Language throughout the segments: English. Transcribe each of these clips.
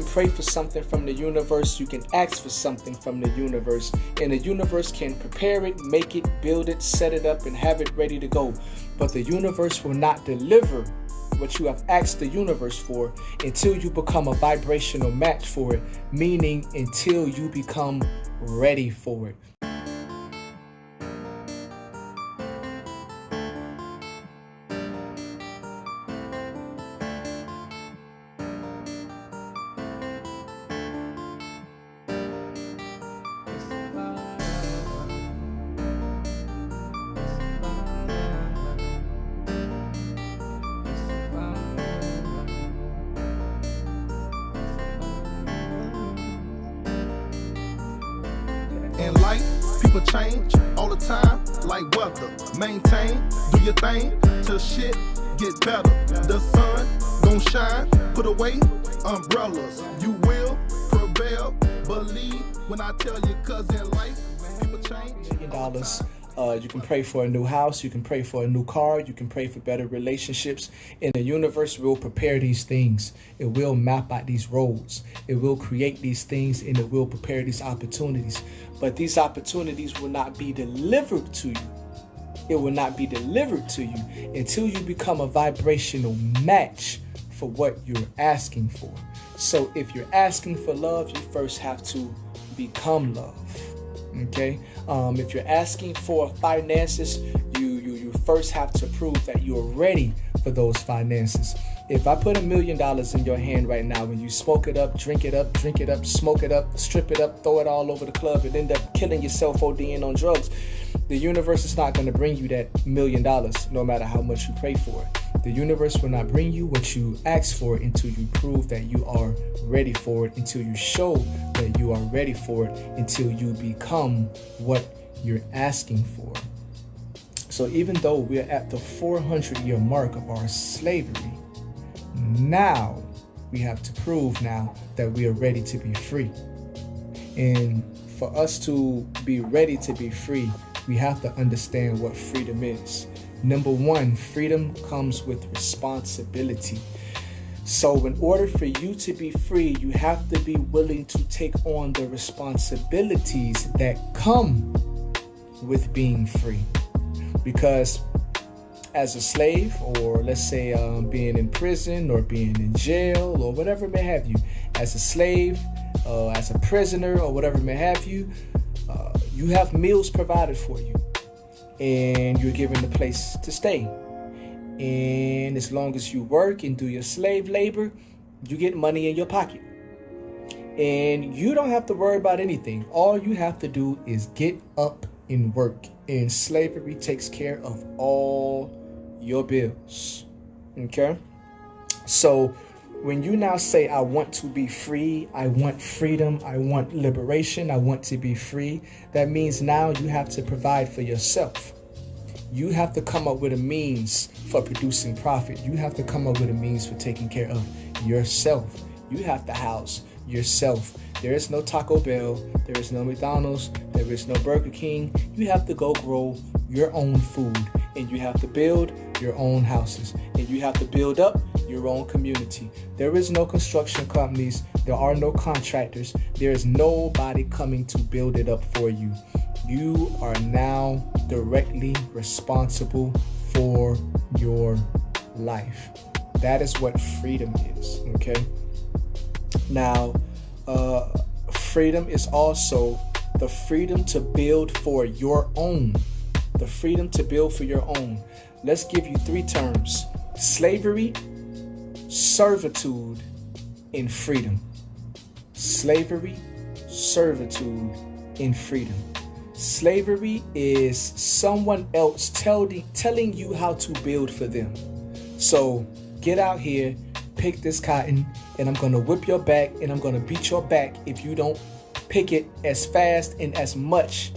can pray for something from the universe. You can ask for something from the universe. And the universe can prepare it, make it, build it, set it up, and have it ready to go. But the universe will not deliver what you have asked the universe for until you become a vibrational match for it, meaning until you become ready for it. In life, people change all the time, like weather. Maintain, do your thing, till shit get better. The sun gon' shine, put away umbrellas. You will prevail, believe when I tell you, cause in life, people change. $1 million. You can pray for a new house. You can pray for a new car. You can pray for better relationships. And the universe will prepare these things. It will map out these roads. It will create these things, and it will prepare these opportunities. But these opportunities will not be delivered to you. It will not be delivered to you until you become a vibrational match for what you're asking for. So if you're asking for love, you first have to become love. Okay, if you're asking for finances, you first have to prove that you're ready for those finances. If I put $1 million in your hand right now and you smoke it up, drink it up, smoke it up, strip it up, throw it all over the club, and end up killing yourself ODing on drugs, the universe is not going to bring you that $1 million no matter how much you pray for it. The universe will not bring you what you ask for until you prove that you are ready for it, until you show that you are ready for it, until you become what you're asking for. So even though we're at the 400-year mark of our slavery, now we have to prove now that we are ready to be free. And for us to be ready to be free, we have to understand what freedom is. Number one, freedom comes with responsibility. So in order for you to be free, you have to be willing to take on the responsibilities that come with being free. Because as a slave, or let's say being in prison or being in jail or whatever may have you, as a slave, as a prisoner or whatever may have you, you have meals provided for you. And you're given a place to stay. And as long as you work and do your slave labor, you get money in your pocket. And you don't have to worry about anything. All you have to do is get up and work. And slavery takes care of all your bills. Okay? So when you now say, I want to be free, I want freedom, I want liberation, I want to be free, that means now you have to provide for yourself. You have to come up with a means for producing profit. You have to come up with a means for taking care of yourself. You have to house yourself. There is no Taco Bell. There is no McDonald's. There is no Burger King. You have to go grow your own food, and you have to build your own houses, and you have to build up your own community. There is no construction companies. There are no contractors. There is nobody coming to build it up for you. You are now directly responsible for your life. That is what freedom is, okay? Now, freedom is also the freedom to build for your own. The freedom to build for your own. Let's give you 3 terms: slavery, servitude, and freedom. Slavery, servitude, and freedom. Slavery is someone else telling you how to build for them. So get out here, pick this cotton, and I'm going to whip your back, and I'm going to beat your back if you don't pick it as fast and as much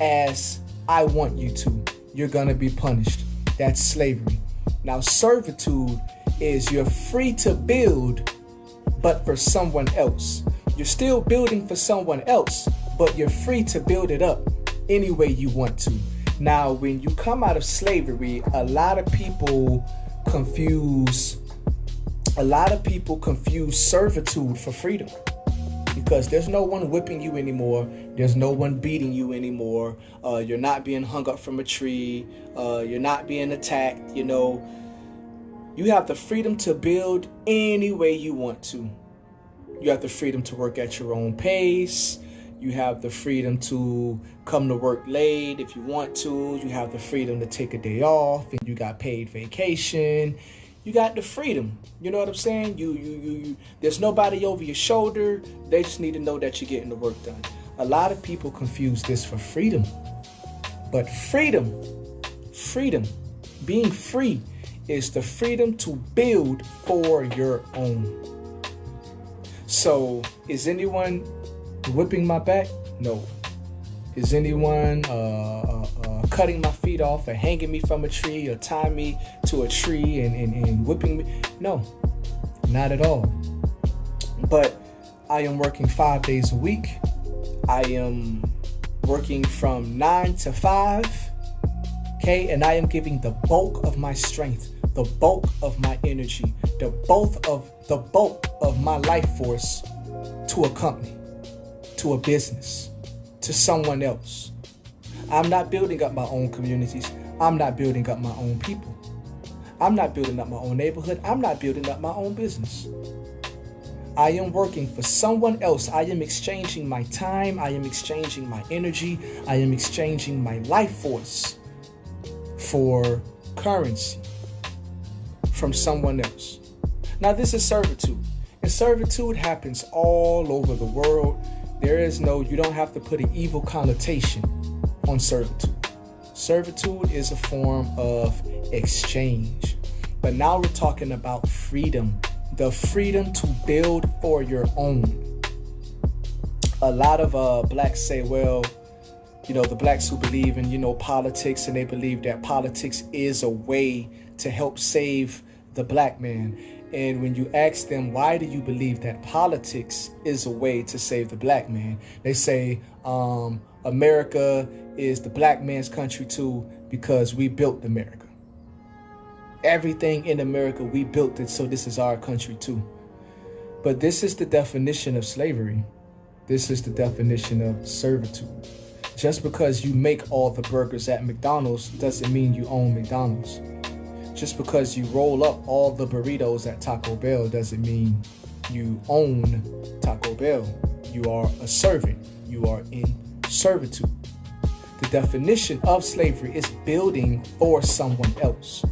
as I want you to. You're going to be punished. That's slavery. Now, servitude is you're free to build, but for someone else. You're still building for someone else, but you're free to build it up any way you want to. Now, when you come out of slavery, a lot of people confuse A lot of people confuse servitude for freedom, because there's no one whipping you anymore. There's no one beating you anymore. You're not being hung up from a tree. You're not being attacked. You have the freedom to build any way you want to. You have the freedom to work at your own pace. You have the freedom to come to work late if you want to. You have the freedom to take a day off, and you got paid vacation. You got the freedom. You know what I'm saying? You there's nobody over your shoulder. They just need to know that you're getting the work done. A lot of people confuse this for freedom. But freedom, being free is the freedom to build for your own. So, is anyone whipping my back? No. Is anyone cutting my feet off or hanging me from a tree or tying me to a tree and whipping me? No, not at all. But I am working 5 days a week. I am working from 9 to 5. Okay, and I am giving the bulk of my strength, the bulk of my energy, the bulk of my life force to a company, to a business, to someone else. I'm not building up my own communities. I'm not building up my own people. I'm not building up my own neighborhood. I'm not building up my own business. I am working for someone else. I am exchanging my time. I am exchanging my energy. I am exchanging my life force for currency from someone else. Now, this is servitude. And servitude happens all over the world. You don't have to put an evil connotation on servitude. Servitude is a form of exchange. But now we're talking about freedom. The freedom to build for your own. A lot of blacks say, well, the blacks who believe in, politics, and they believe that politics is a way to help save the black man. And when you ask them, why do you believe that politics is a way to save the black man? They say, America is the black man's country too, because we built America. Everything in America, we built it, so this is our country too. But this is the definition of slavery. This is the definition of servitude. Just because you make all the burgers at McDonald's doesn't mean you own McDonald's. Just because you roll up all the burritos at Taco Bell doesn't mean you own Taco Bell. You are a servant. You are in servitude. The definition of slavery is building for someone else.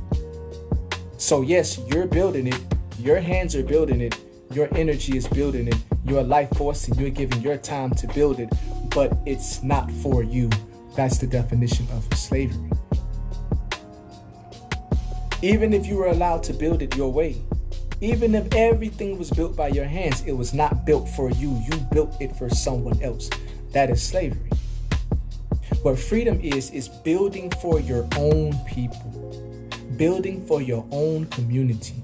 So yes, you're building it. Your hands are building it. Your energy is building it. Your life force, and you're giving your time to build it. But it's not for you. That's the definition of slavery. Even if you were allowed to build it your way, even if everything was built by your hands, it was not built for you. You built it for someone else. That is slavery. What freedom is building for your own people, building for your own community,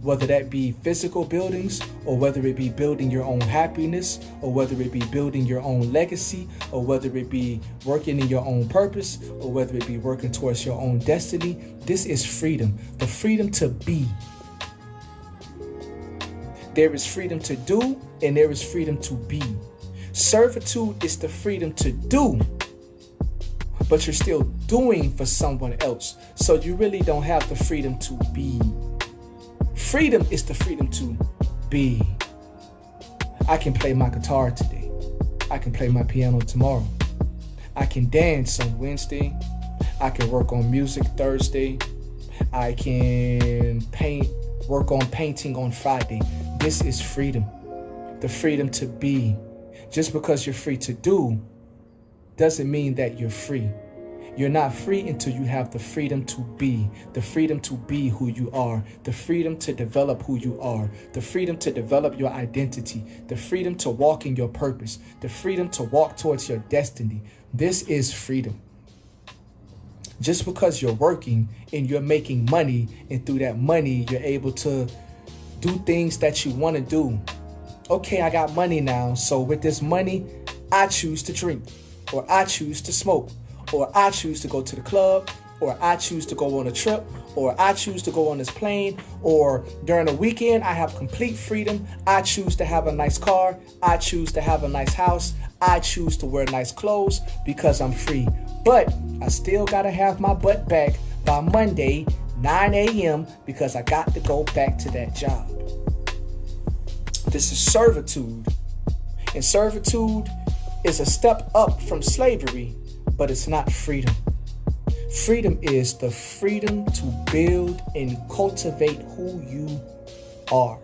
whether that be physical buildings, or whether it be building your own happiness, or whether it be building your own legacy, or whether it be working in your own purpose, or whether it be working towards your own destiny. This is freedom, the freedom to be. There is freedom to do, and there is freedom to be. Servitude is the freedom to do, but you're still doing for someone else. So you really don't have the freedom to be. Freedom is the freedom to be. I can play my guitar today. I can play my piano tomorrow. I can dance on Wednesday. I can work on music Thursday. I can work on painting on Friday. This is freedom. The freedom to be. Just because you're free to do doesn't mean that you're free. You're not free until you have the freedom to be who you are, the freedom to develop who you are, the freedom to develop your identity, the freedom to walk in your purpose, the freedom to walk towards your destiny. This is freedom. Just because you're working and you're making money, and through that money, you're able to do things that you want to do. Okay, I got money now, so with this money, I choose to drink, or I choose to smoke, or I choose to go to the club, or I choose to go on a trip, or I choose to go on this plane, or during the weekend, I have complete freedom. I choose to have a nice car. I choose to have a nice house. I choose to wear nice clothes because I'm free. But I still got to have my butt back by Monday, 9 a.m. because I got to go back to that job. This is servitude. And servitude is a step up from slavery, but it's not freedom. Freedom is the freedom to build and cultivate who you are.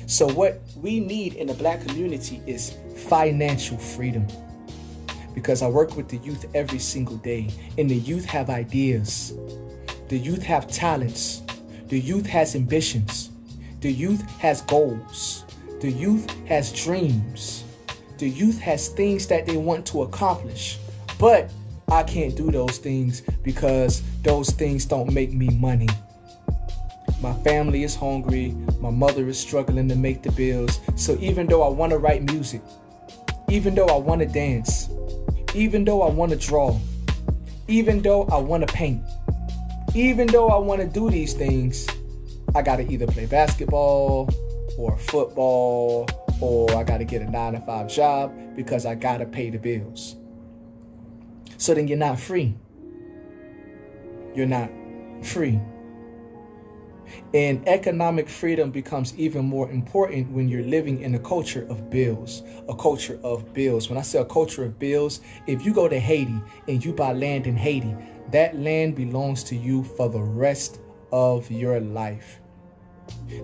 So what we need in the Black community is financial freedom. Because I work with the youth every single day, and the youth have ideas. The youth have talents. The youth has ambitions. The youth has goals. The youth has dreams. The youth has things that they want to accomplish. But I can't do those things because those things don't make me money. My family is hungry. My mother is struggling to make the bills. So even though I want to write music, even though I want to dance, even though I want to draw, even though I want to paint, even though I want to do these things, I got to either play basketball or football, or I got to get a 9-to-5 job because I got to pay the bills. So then you're not free. You're not free. And economic freedom becomes even more important when you're living in a culture of bills. A culture of bills. When I say a culture of bills, if you go to Haiti and you buy land in Haiti, that land belongs to you for the rest of your life.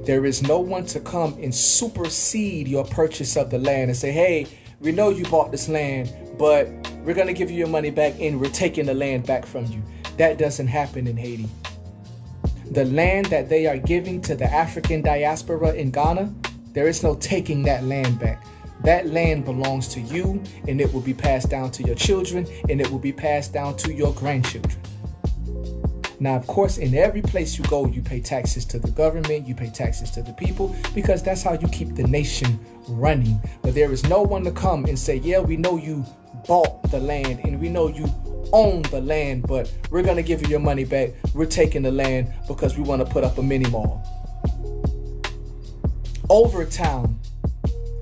There is no one to come and supersede your purchase of the land and say, hey, we know you bought this land, but we're going to give you your money back and we're taking the land back from you. That doesn't happen in Haiti. The land that they are giving to the African diaspora in Ghana, there is no taking that land back. That land belongs to you, and it will be passed down to your children, and it will be passed down to your grandchildren. Now, of course, in every place you go, you pay taxes to the government, you pay taxes to the people, because that's how you keep the nation running. But there is no one to come and say, yeah, we know you bought the land and we know you own the land, but we're going to give you your money back. We're taking the land because we want to put up a mini mall. Overtown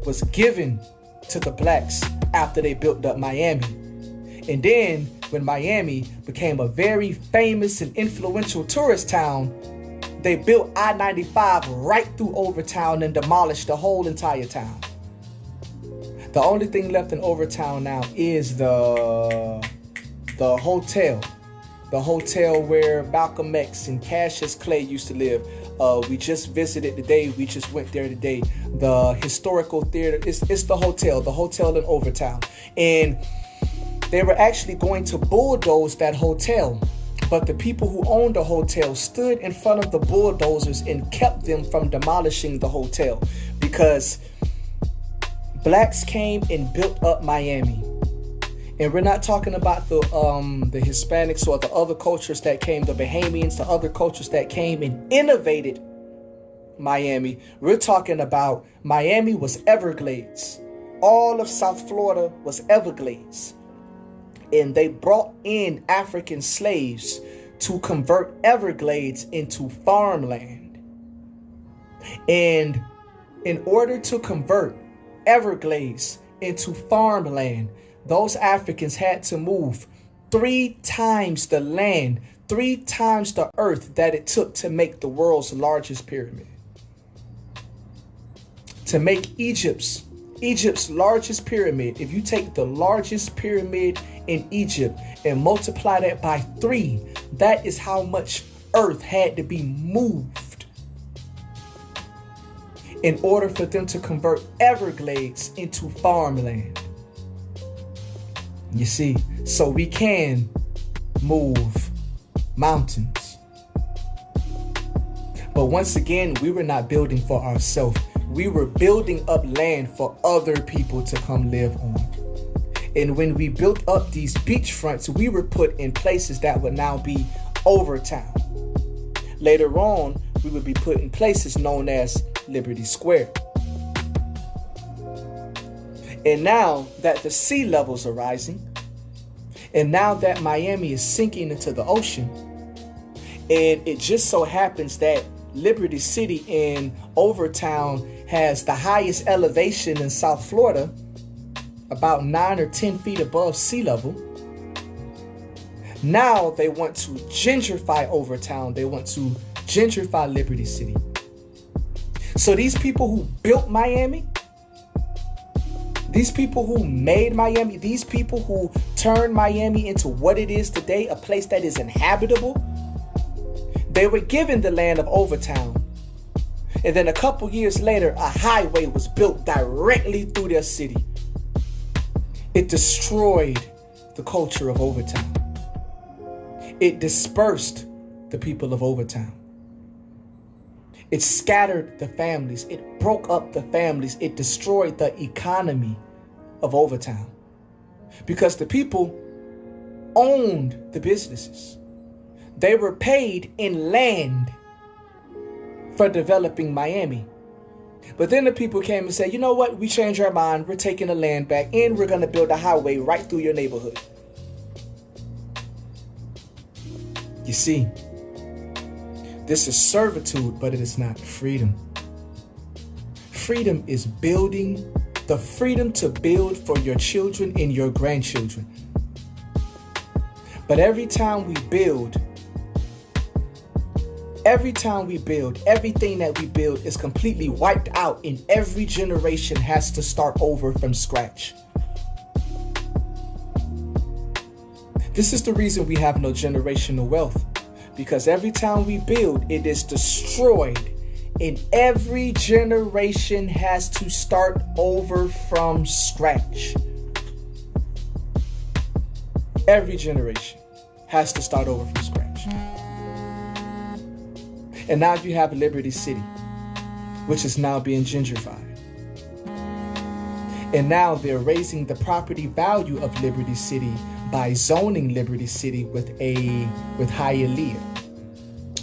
was given to the blacks after they built up Miami. And then when Miami became a very famous and influential tourist town, they built I-95 right through Overtown and demolished the whole entire town. The only thing left in Overtown now is the hotel. The hotel where Malcolm X and Cassius Clay used to live. We just visited today. We just went there today. The historical theater. It's the hotel in Overtown. And they were actually going to bulldoze that hotel. But the people who owned the hotel stood in front of the bulldozers and kept them from demolishing the hotel. Because blacks came and built up Miami. And we're not talking about the Hispanics or the other cultures that came, the Bahamians, the other cultures that came and innovated Miami. We're talking about Miami was Everglades. All of South Florida was Everglades. And they brought in African slaves to convert Everglades into farmland. And in order to convert Everglades into farmland, those Africans had to move 3 times the land, 3 times the earth that it took to make the world's largest pyramid. To make Egypt's largest pyramid, if you take the largest pyramid in Egypt and multiply that by 3, that is how much earth had to be moved in order for them to convert Everglades into farmland. You see, so we can move mountains. But once again, we were not building for ourselves. We were building up land for other people to come live on. And when we built up these beachfronts, we were put in places that would now be Overtown. Later on, we would be put in places known as Liberty Square. And now that the sea levels are rising, And now that Miami is sinking into the ocean, and it just so happens that Liberty City in Overtown has the highest elevation in South Florida, about 9 or 10 feet above sea level. Now they want to gentrify Overtown. They want to gentrify Liberty City. So these people who built Miami, these people who made Miami, these people who turned Miami into what it is today, a place that is inhabitable, they were given the land of Overtown. And then a couple years later, a highway was built directly through their city. It destroyed the culture of Overtown. It dispersed the people of Overtown. It scattered the families. It broke up the families. It destroyed the economy of Overtown. Because the people owned the businesses. They were paid in land for developing Miami. But then the people came and said, you know what? We changed our mind. We're taking the land back and we're going to build a highway right through your neighborhood. You see, this is servitude, but it is not freedom. Freedom is building, the freedom to build for your children and your grandchildren. But every time we build, everything that we build is completely wiped out, and every generation has to start over from scratch. This is the reason we have no generational wealth, because every time we build, it is destroyed, and every generation has to start over from scratch. Every generation has to start over from scratch. And now you have Liberty City, which is now being gentrified. And now they're raising the property value of Liberty City by zoning Liberty City with higher LEA.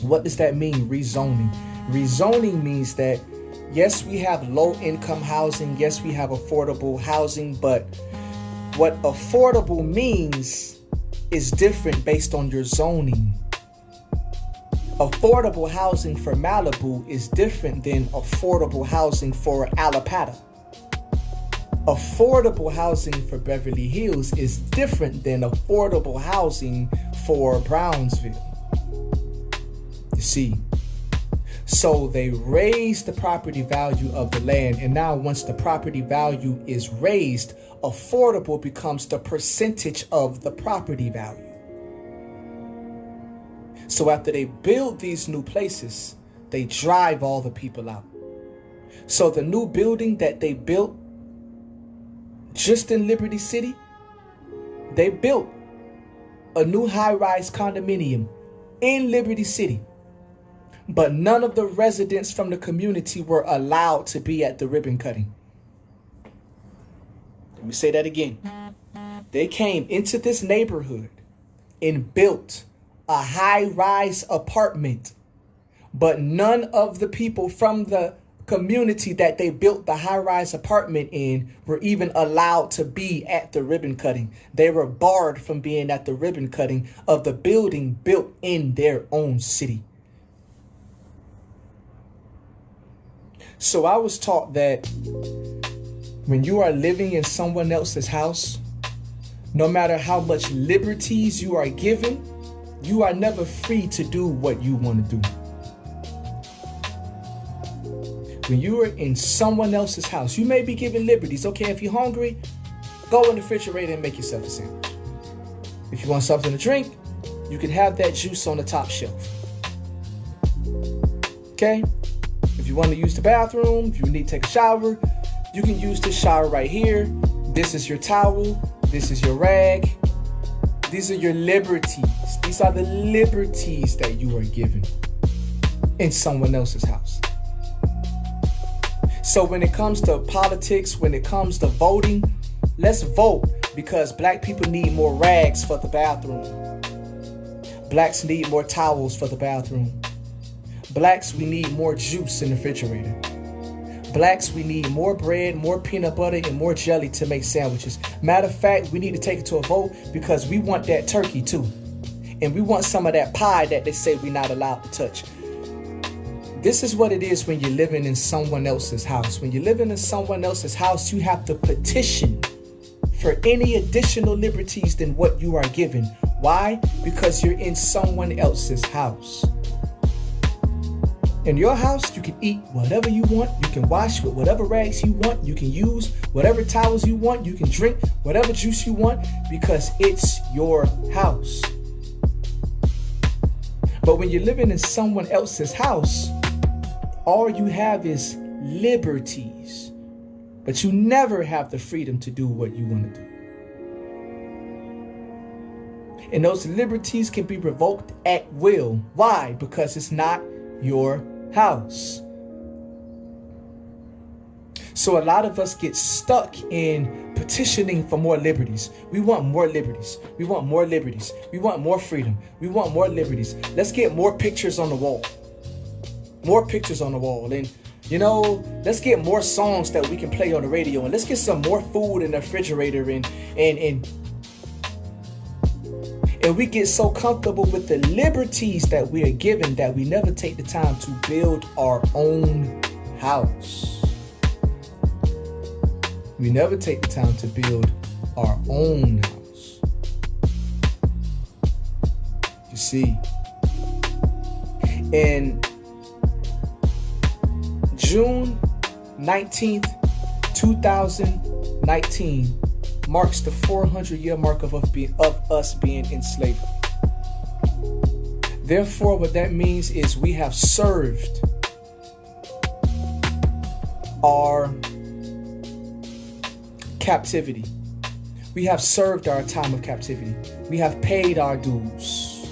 What does that mean, rezoning? Rezoning means that, yes, we have low-income housing, yes, we have affordable housing, but what affordable means is different based on your zoning. Affordable housing for Malibu is different than affordable housing for Alapata. Affordable housing for Beverly Hills is different than affordable housing for Brownsville. You see, so they raised the property value of the land, and now once the property value is raised, affordable becomes the percentage of the property value. So after they build these new places, they drive all the people out. So the new building that they built just in Liberty City, they built a new high-rise condominium in Liberty City. But none of the residents from the community were allowed to be at the ribbon cutting. Let me say that again. They came into this neighborhood and built a high-rise apartment, but none of the people from the community that they built the high-rise apartment in were even allowed to be at the ribbon cutting. They were barred from being at the ribbon cutting of the building built in their own city. So I was taught that when you are living in someone else's house, no matter how much liberties you are given, you are never free to do what you want to do. When you are in someone else's house, you may be given liberties. Okay, if you're hungry, go in the refrigerator and make yourself a sandwich. If you want something to drink, you can have that juice on the top shelf. Okay? If you want to use the bathroom, if you need to take a shower, you can use this shower right here. This is your towel. This is your rag. These are your liberties. These are the liberties that you are given in someone else's house. So when it comes to politics, when it comes to voting, let's vote because black people need more rags for the bathroom. Blacks need more towels for the bathroom. Blacks, we need more juice in the refrigerator. Blacks, we need more bread, more peanut butter, and more jelly to make sandwiches. Matter of fact, we need to take it to a vote because we want that turkey too. And we want some of that pie that they say we're not allowed to touch. This is what it is when you're living in someone else's house. When you're living in someone else's house, you have to petition for any additional liberties than what you are given. Why? Because you're in someone else's house. In your house, you can eat whatever you want. You can wash with whatever rags you want. You can use whatever towels you want. You can drink whatever juice you want because it's your house. But when you're living in someone else's house, all you have is liberties, but you never have the freedom to do what you want to do. And those liberties can be revoked at will. Why? Because it's not your house. So a lot of us get stuck in petitioning for more liberties. We want more liberties. We want more liberties. We want more freedom. We want more liberties. Let's get more pictures on the wall. More pictures on the wall. And let's get more songs that we can play on the radio. And let's get some more food in the refrigerator. And we get so comfortable with the liberties that we are given that we never take the time to build our own house. We never take the time to build our own house. You see, in June 19th, 2019 marks the 400-year mark of us being enslaved. Therefore, what that means is we have served our captivity. We have served our time of captivity. We have paid our dues.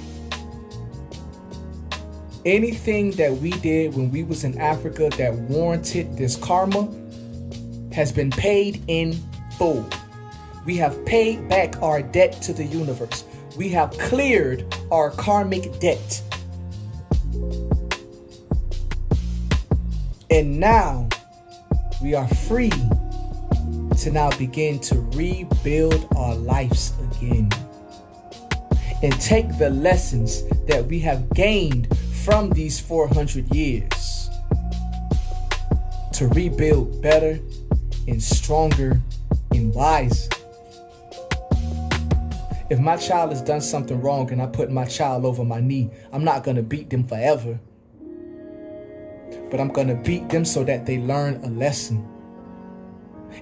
Anything that we did when we was in Africa that warranted this karma has been paid in full. We have paid back our debt to the universe. We have cleared our karmic debt. And now we are free to now begin to rebuild our lives again and take the lessons that we have gained from these 400 years to rebuild better and stronger and wiser. If my child has done something wrong and I put my child over my knee, I'm not going to beat them forever. But I'm going to beat them so that they learn a lesson.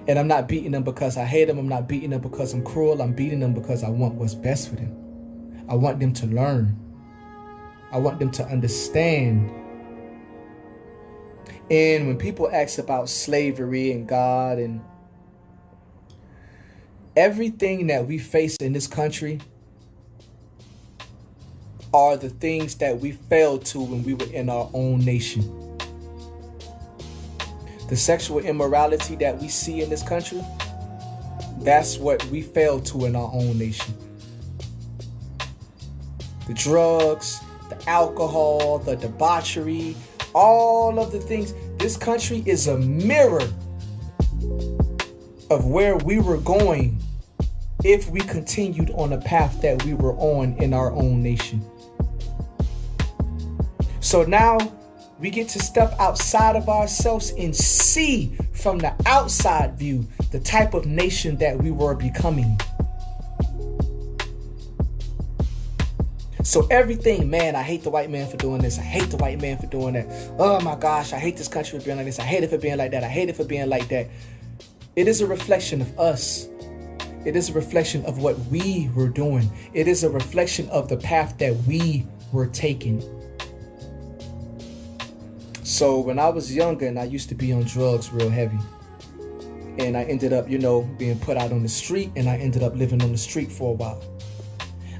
And I'm not beating them because I hate them. I'm not beating them because I'm cruel. I'm beating them because I want what's best for them. I want them to learn. I want them to understand. And when people ask about slavery and God and everything that we face in this country are the things that we failed to when we were in our own nation. The sexual immorality that we see in this country, that's what we failed to in our own nation. The drugs, the alcohol, the debauchery, all of the things. This country is a mirror of where we were going if we continued on the path that we were on in our own nation. So now we get to step outside of ourselves and see from the outside view the type of nation that we were becoming. So everything, man, I hate the white man for doing this. I hate the white man for doing that. Oh my gosh, I hate this country for being like this. I hate it for being like that. I hate it for being like that. It is a reflection of us. It is a reflection of what we were doing. It is a reflection of the path that we were taking. So when I was younger and I used to be on drugs real heavy, and I ended up, being put out on the street, and I ended up living on the street for a while.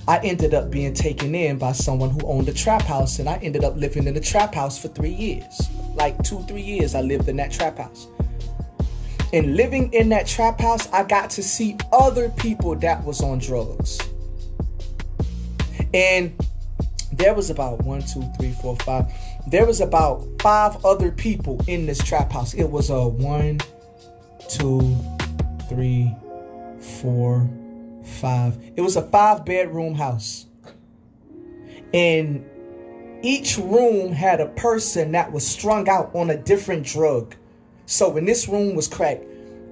I ended up being taken in by someone who owned a trap house, and I ended up living in the trap house for 3 years. Like 2-3 years I lived in that trap house. And living in that trap house, I got to see other people that was on drugs. And There was about 1, 2, 3, 4, 5. There was about 5 other people in this trap house. It was a 1, 2, 3, 4, 5. It was a 5-bedroom house. And each room had a person that was strung out on a different drug. So in this room was crack.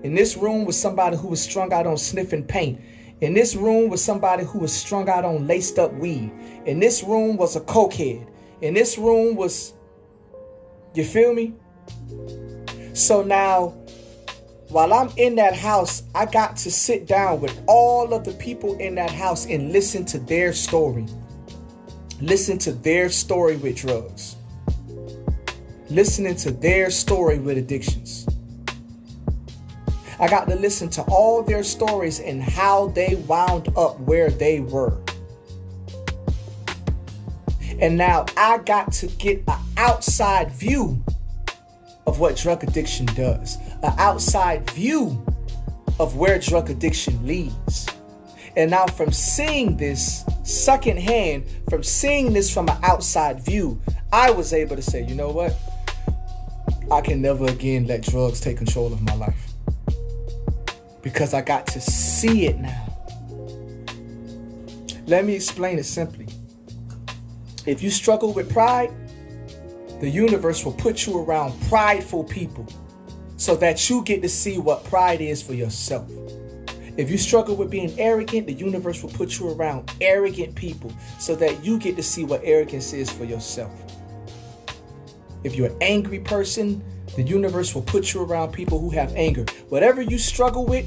In this room was somebody who was strung out on sniffing paint. In this room was somebody who was strung out on laced up weed. In this room was a cokehead. In this room was, you feel me? So now, while I'm in that house, I got to sit down with all of the people in that house and listen to their story. Listen to their story with drugs. Listening to their story with addictions. I got to listen to all their stories and how they wound up where they were. And now I got to get an outside view of what drug addiction does. An outside view of where drug addiction leads. And now from seeing this secondhand, from seeing this from an outside view, I was able to say, you know what? I can never again let drugs take control of my life. Because I got to see it now. Let me explain it simply. If you struggle with pride, the universe will put you around prideful people so that you get to see what pride is for yourself. If you struggle with being arrogant, the universe will put you around arrogant people so that you get to see what arrogance is for yourself. If you're an angry person, the universe will put you around people who have anger. Whatever you struggle with,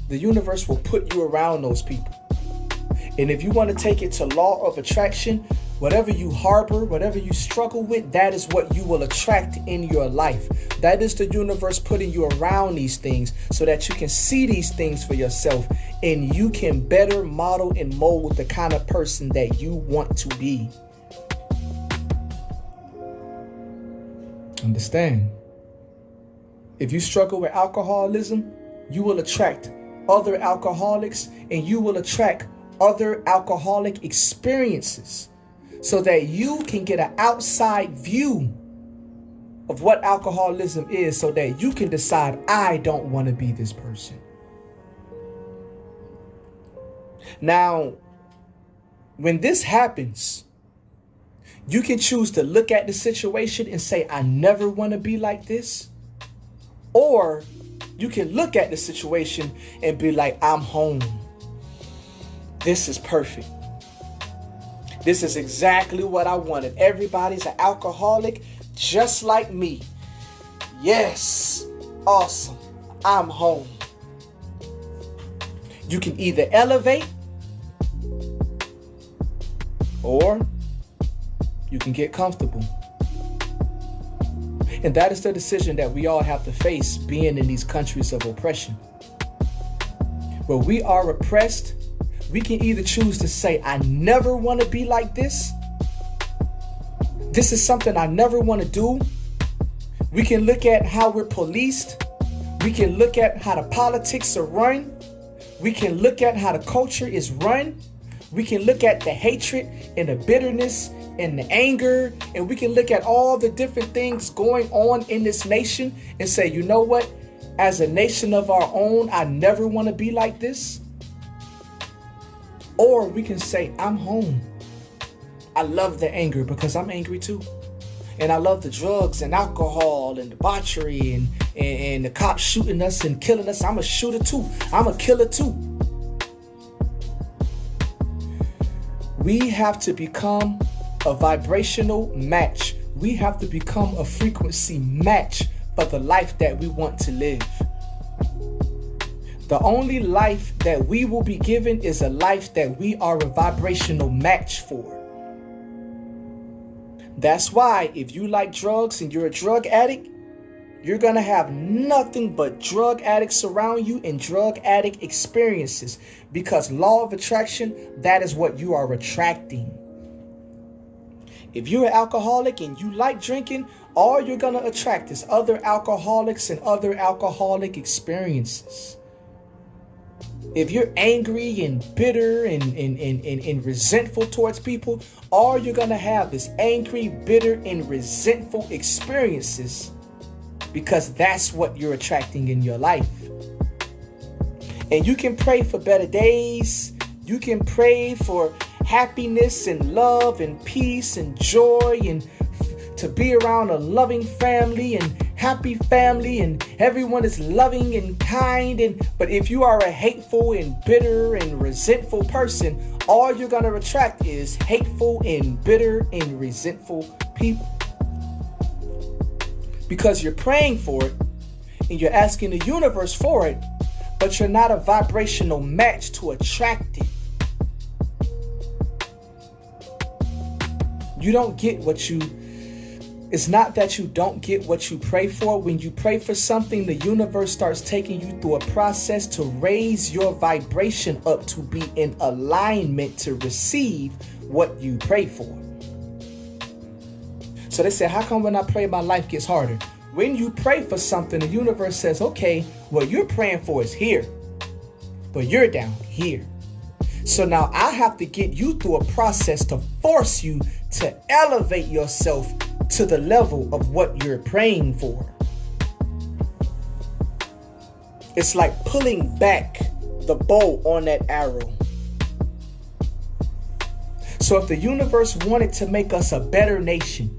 the universe will put you around those people. And if you want to take it to law of attraction, whatever you harbor, whatever you struggle with, that is what you will attract in your life. That is the universe putting you around these things so that you can see these things for yourself and you can better model and mold the kind of person that you want to be. Understand? If you struggle with alcoholism, you will attract other alcoholics and you will attract other alcoholic experiences so that you can get an outside view of what alcoholism is so that you can decide, I don't want to be this person. Now, when this happens, you can choose to look at the situation and say, I never want to be like this. Or you can look at the situation and be like, I'm home. This is perfect. This is exactly what I wanted. Everybody's an alcoholic just like me. Yes. Awesome. I'm home. You can either elevate or you can get comfortable. And that is the decision that we all have to face being in these countries of oppression. Where we are oppressed, we can either choose to say, I never want to be like this. This is something I never want to do. We can look at how we're policed. We can look at how the politics are run. We can look at how the culture is run. We can look at the hatred and the bitterness and the anger, and we can look at all the different things going on in this nation and say, you know what? As a nation of our own, I never want to be like this. Or we can say, I'm home. I love the anger because I'm angry too. And I love the drugs and alcohol and debauchery and the cops shooting us and killing us. I'm a shooter too. I'm a killer too. We have to become a vibrational match. We have to become a frequency match for the life that we want to live. The only life that we will be given is a life that we are a vibrational match for. That's why if you like drugs and you're a drug addict, you're going to have nothing but drug addicts around you and drug addict experiences, because law of attraction, that is what you are attracting. If you're an alcoholic and you like drinking, all you're going to attract is other alcoholics and other alcoholic experiences. If you're angry and bitter and resentful towards people, all you're going to have is angry, bitter, and resentful experiences, because that's what you're attracting in your life. And you can pray for better days. You can pray for happiness and love and peace and joy, and to be around a loving family and happy family, and everyone is loving and kind. But if you are a hateful and bitter and resentful person, all you're going to attract is hateful and bitter and resentful people. Because you're praying for it and you're asking the universe for it, but you're not a vibrational match to attract it. You don't get what you... It's not that you don't get what you pray for. When you pray for something, the universe starts taking you through a process to raise your vibration up to be in alignment to receive what you pray for. So they say, how come when I pray my life gets harder? When you pray for something, the universe says, okay, what you're praying for is here, but you're down here. So now I have to get you through a process to force you to elevate yourself to the level of what you're praying for. It's like pulling back the bow on that arrow. So if the universe wanted to make us a better nation,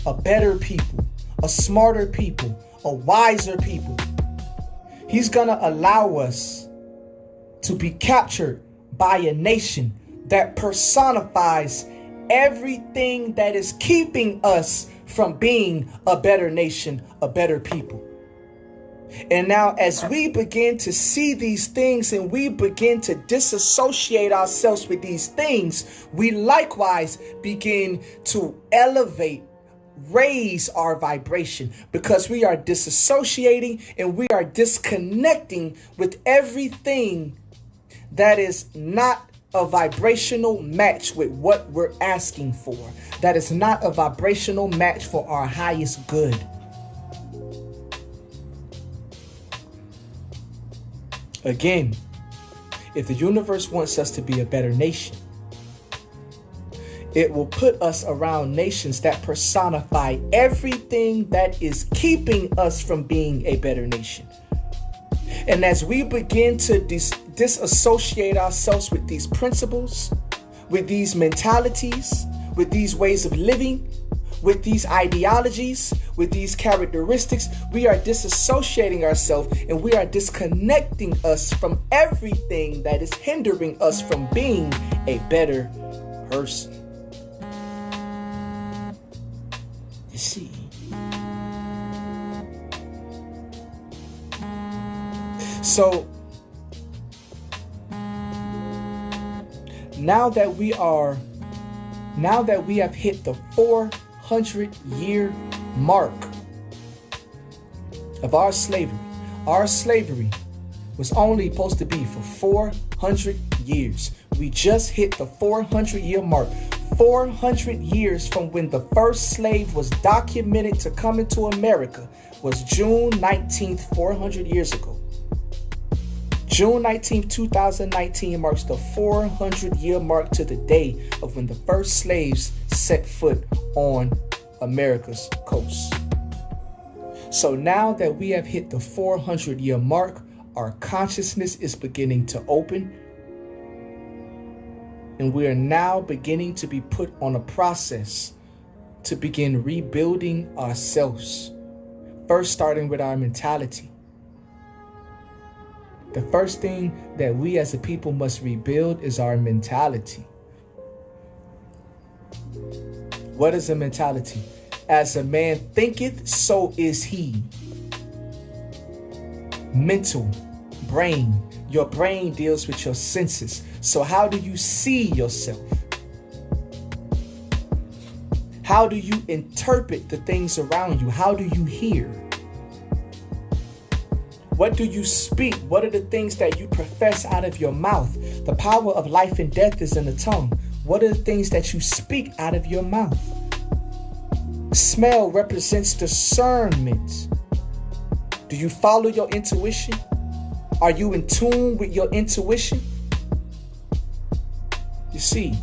a better people, a smarter people, a wiser people, he's gonna allow us to be captured by a nation that personifies everything that is keeping us from being a better nation, a better people. And now as we begin to see these things and we begin to disassociate ourselves with these things, we likewise begin to elevate, raise our vibration, because we are disassociating and we are disconnecting with everything that is not a vibrational match with what we're asking for. That is not a vibrational match for our highest good. Again, if the universe wants us to be a better nation, it will put us around nations that personify everything that is keeping us from being a better nation. And as we begin to disassociate ourselves with these principles, with these mentalities, with these ways of living, with these ideologies, with these characteristics, we are disassociating ourselves and we are disconnecting us from everything that is hindering us from being a better person. You see? So now that we have hit the 400-year mark of our slavery was only supposed to be for 400 years. We just hit the 400-year mark. 400 years from when the first slave was documented to come into America was June 19th, 400 years ago. June 19th, 2019 marks the 400-year mark to the day of when the first slaves set foot on America's coast. So now that we have hit the 400-year mark, our consciousness is beginning to open. And we are now beginning to be put on a process to begin rebuilding ourselves. First, starting with our mentality. The first thing that we as a people must rebuild is our mentality. What is a mentality? As a man thinketh, so is he. Mental, brain. Your brain deals with your senses. So how do you see yourself? How do you interpret the things around you? How do you hear? What do you speak? What are the things that you profess out of your mouth? The power of life and death is in the tongue. What are the things that you speak out of your mouth? Smell represents discernment. Do you follow your intuition? Are you in tune with your intuition? You see,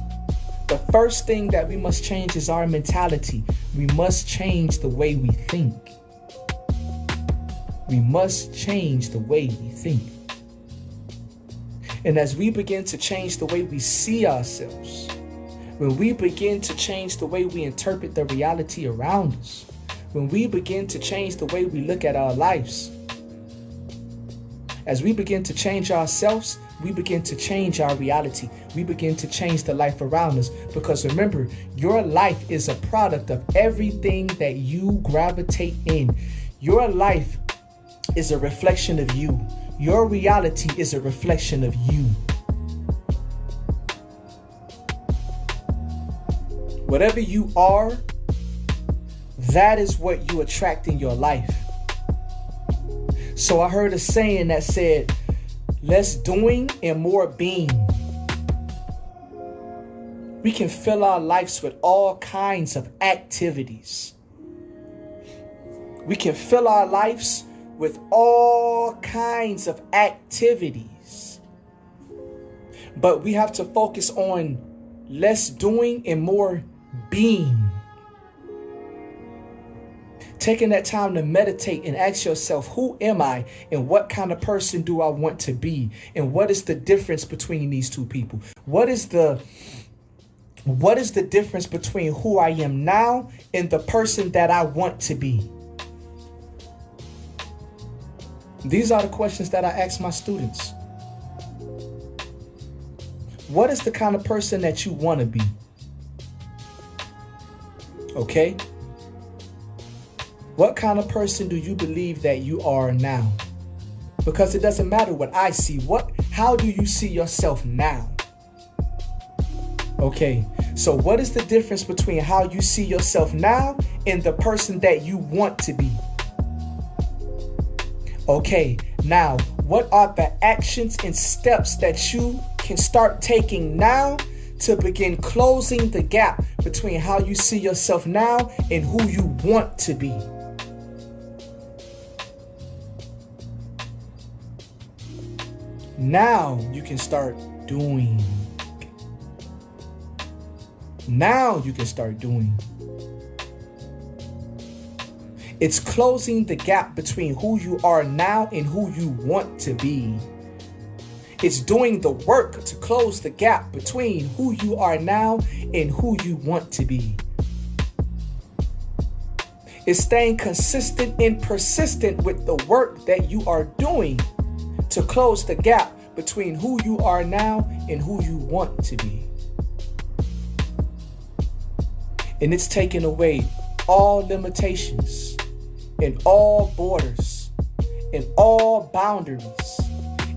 the first thing that we must change is our mentality. We must change the way we think. We must change the way we think. And as we begin to change the way we see ourselves, when we begin to change the way we interpret the reality around us, when we begin to change the way we look at our lives, as we begin to change ourselves, we begin to change our reality. We begin to change the life around us. Because remember, your life is a product of everything that you gravitate in. Your life is a reflection of you. Your reality is a reflection of you. Whatever you are, that is what you attract in your life. So I heard a saying that said, less doing and more being. We can fill our lives with all kinds of activities. We can fill our lives with all kinds of activities. But we have to focus on less doing and more being. Taking that time to meditate and ask yourself, who am I and what kind of person do I want to be? And what is the difference between these two people? What is the difference between who I am now and the person that I want to be? These are the questions that I ask my students. What is the kind of person that you want to be? Okay? What kind of person do you believe that you are now? Because it doesn't matter what I see. How do you see yourself now? Okay, so what is the difference between how you see yourself now and the person that you want to be? Okay, now what are the actions and steps that you can start taking now to begin closing the gap between how you see yourself now and who you want to be? Now you can start doing. Now you can start doing. It's closing the gap between who you are now and who you want to be. It's doing the work to close the gap between who you are now and who you want to be. It's staying consistent and persistent with the work that you are doing to close the gap between who you are now and who you want to be. And it's taking away all limitations and all borders and all boundaries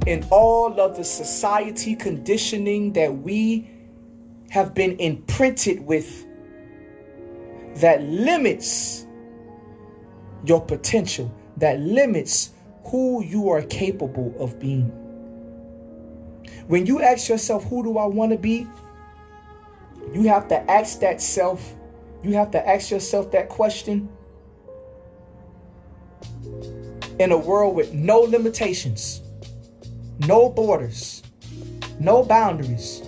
and all of the society conditioning that we have been imprinted with that limits your potential, that limits who you are capable of being. When you ask yourself, who do I want to be? You have to ask yourself that question in a world with no limitations, no borders, no boundaries.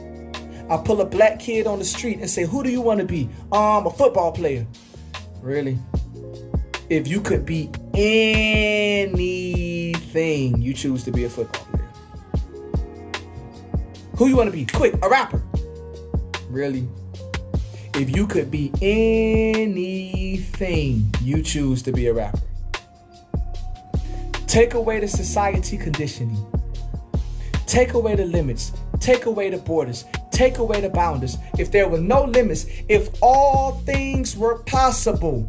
I pull a black kid on the street and say, who do you want to be? I'm a football player. Really? If you could be anything, you choose to be a football player. Who you want to be? Quick, a rapper. Really? If you could be anything, you choose to be a rapper. Take away the society conditioning. Take away the limits. Take away the borders. Take away the boundaries. If there were no limits, if all things were possible,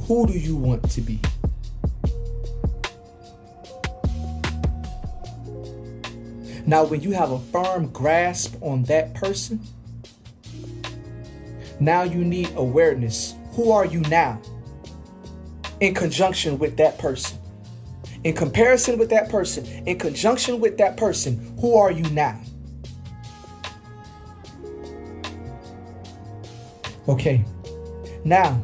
who do you want to be? Now, when you have a firm grasp on that person, now you need awareness. Who are you now? In conjunction with that person. In comparison with that person. In conjunction with that person. Who are you now? Okay. Now,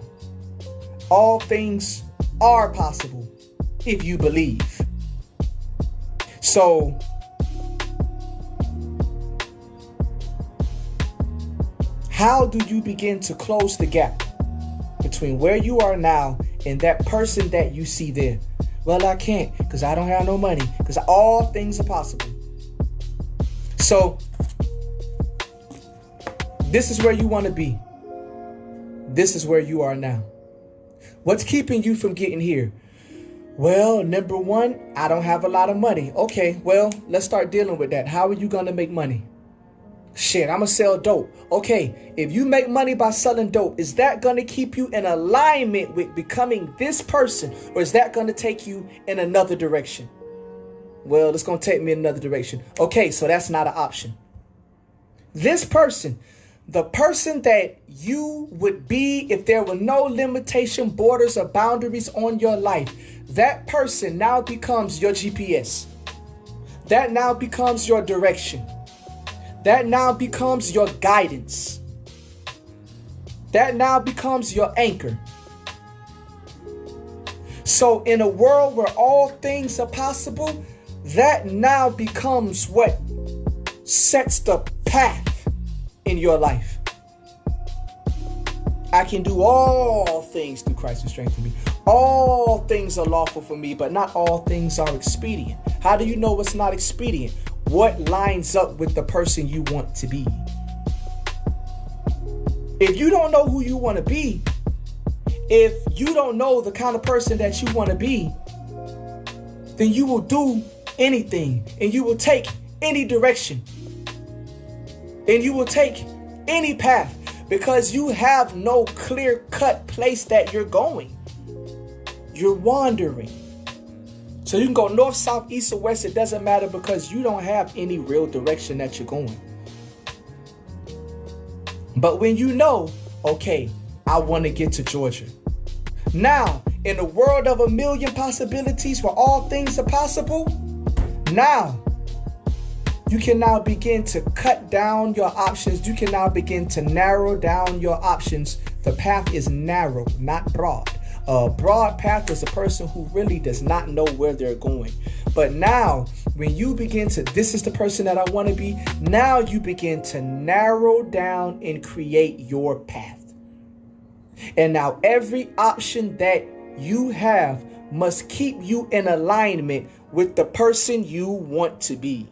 all things are possible if you believe. So how do you begin to close the gap between where you are now and that person that you see there? Well, I can't because I don't have no money, because all things are possible. So this is where you want to be. This is where you are now. What's keeping you from getting here? Well, number one, I don't have a lot of money. Okay, well, let's start dealing with that. How are you going to make money? Shit, I'm going to sell dope. Okay, if you make money by selling dope, is that going to keep you in alignment with becoming this person? Or is that going to take you in another direction? Well, it's going to take me in another direction. Okay, so that's not an option. This person, the person that you would be if there were no limitation, borders, or boundaries on your life, that person now becomes your GPS. That now becomes your direction. That now becomes your guidance. That now becomes your anchor. So in a world where all things are possible, that now becomes what sets the path in your life. I can do all things through Christ who strengthens me. All things are lawful for me, but not all things are expedient. How do you know what's not expedient? What lines up with the person you want to be? If you don't know who you want to be, if you don't know the kind of person that you want to be, then you will do anything and you will take any direction and you will take any path because you have no clear-cut place that you're going. You're wandering. So you can go north, south, east, or west. It doesn't matter because you don't have any real direction that you're going. But when you know, okay, I want to get to Georgia. Now, in a world of a million possibilities where all things are possible, now you can now begin to cut down your options. You can now begin to narrow down your options. The path is narrow, not broad. A broad path is a person who really does not know where they're going. But now, when you begin to, this is the person that I want to be, now you begin to narrow down and create your path. And now every option that you have must keep you in alignment with the person you want to be.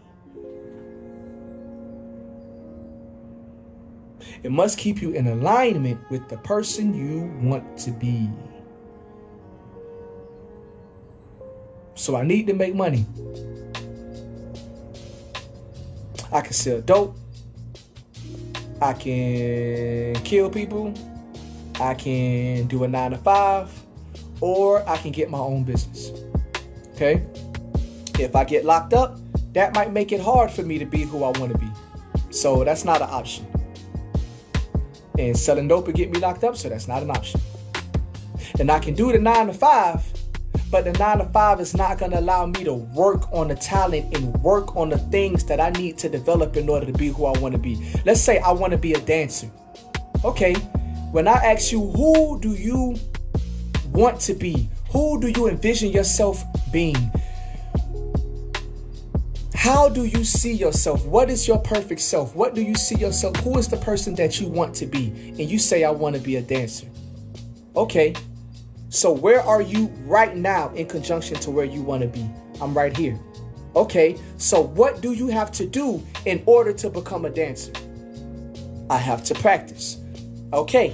It must keep you in alignment with the person you want to be. So I need to make money. I can sell dope. I can kill people. I can do a 9-to-5. Or I can get my own business. Okay? If I get locked up, that might make it hard for me to be who I want to be. So that's not an option. And selling dope would get me locked up, so that's not an option. And I can do the 9-to-5. But the 9-to-5 is not going to allow me to work on the talent and work on the things that I need to develop in order to be who I want to be. Let's say I want to be a dancer. Okay, when I ask you, who do you want to be? Who do you envision yourself being? How do you see yourself? What is your perfect self? What do you see yourself? Who is the person that you want to be? And you say, I want to be a dancer. Okay. So where are you right now in conjunction to where you want to be? I'm right here. Okay, so what do you have to do in order to become a dancer? I have to practice. Okay.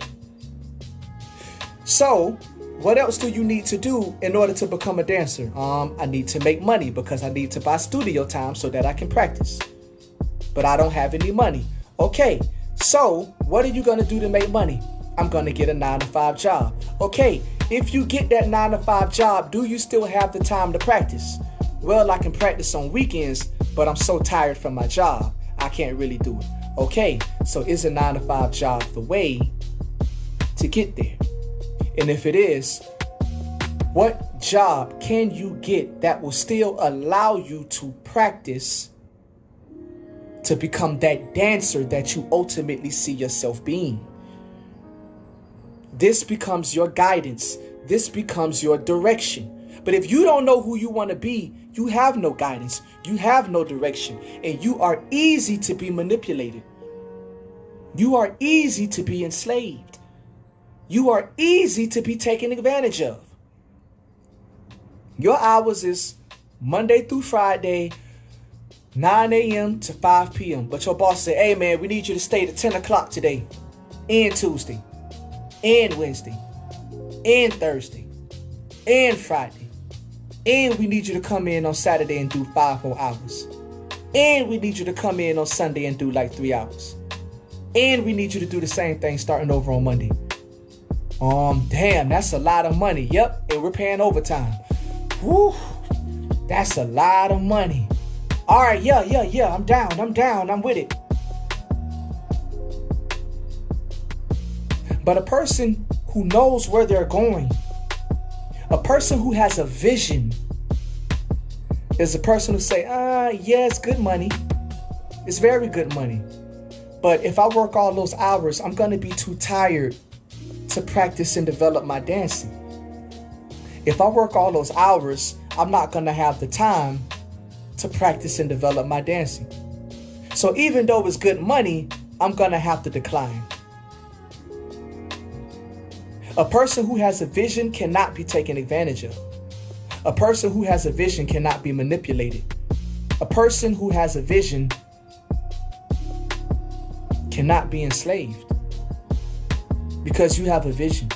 So what else do you need to do in order to become a dancer? I need to make money because I need to buy studio time so that I can practice. But I don't have any money. Okay, so what are you going to do to make money? I'm going to get a 9-to-5 job. Okay. If you get that 9-to-5 job, do you still have the time to practice? Well, I can practice on weekends, but I'm so tired from my job, I can't really do it. Okay, so is a 9-to-5 job the way to get there? And if it is, what job can you get that will still allow you to practice to become that dancer that you ultimately see yourself being? This becomes your guidance. This becomes your direction. But if you don't know who you want to be, you have no guidance, you have no direction, and you are easy to be manipulated. You are easy to be enslaved. You are easy to be taken advantage of. Your hours is Monday through Friday, 9 a.m. to 5 p.m. But your boss said, hey man, we need you to stay to 10 o'clock today, and Tuesday, and Wednesday, and Thursday, and Friday. And we need you to come in on Saturday and do 5 more hours. And we need you to come in on Sunday and do like 3 hours. And we need you to do the same thing starting over on Monday. Damn, that's a lot of money. Yep, and we're paying overtime. Whew, that's a lot of money. All right, yeah, I'm down, I'm with it. But a person who knows where they're going, a person who has a vision, is a person who say, yeah, it's good money. It's very good money. But if I work all those hours, I'm going to be too tired to practice and develop my dancing. If I work all those hours, I'm not going to have the time to practice and develop my dancing. So even though it's good money, I'm going to have to decline. A person who has a vision cannot be taken advantage of. A person who has a vision cannot be manipulated. A person who has a vision cannot be enslaved. Because you have a vision,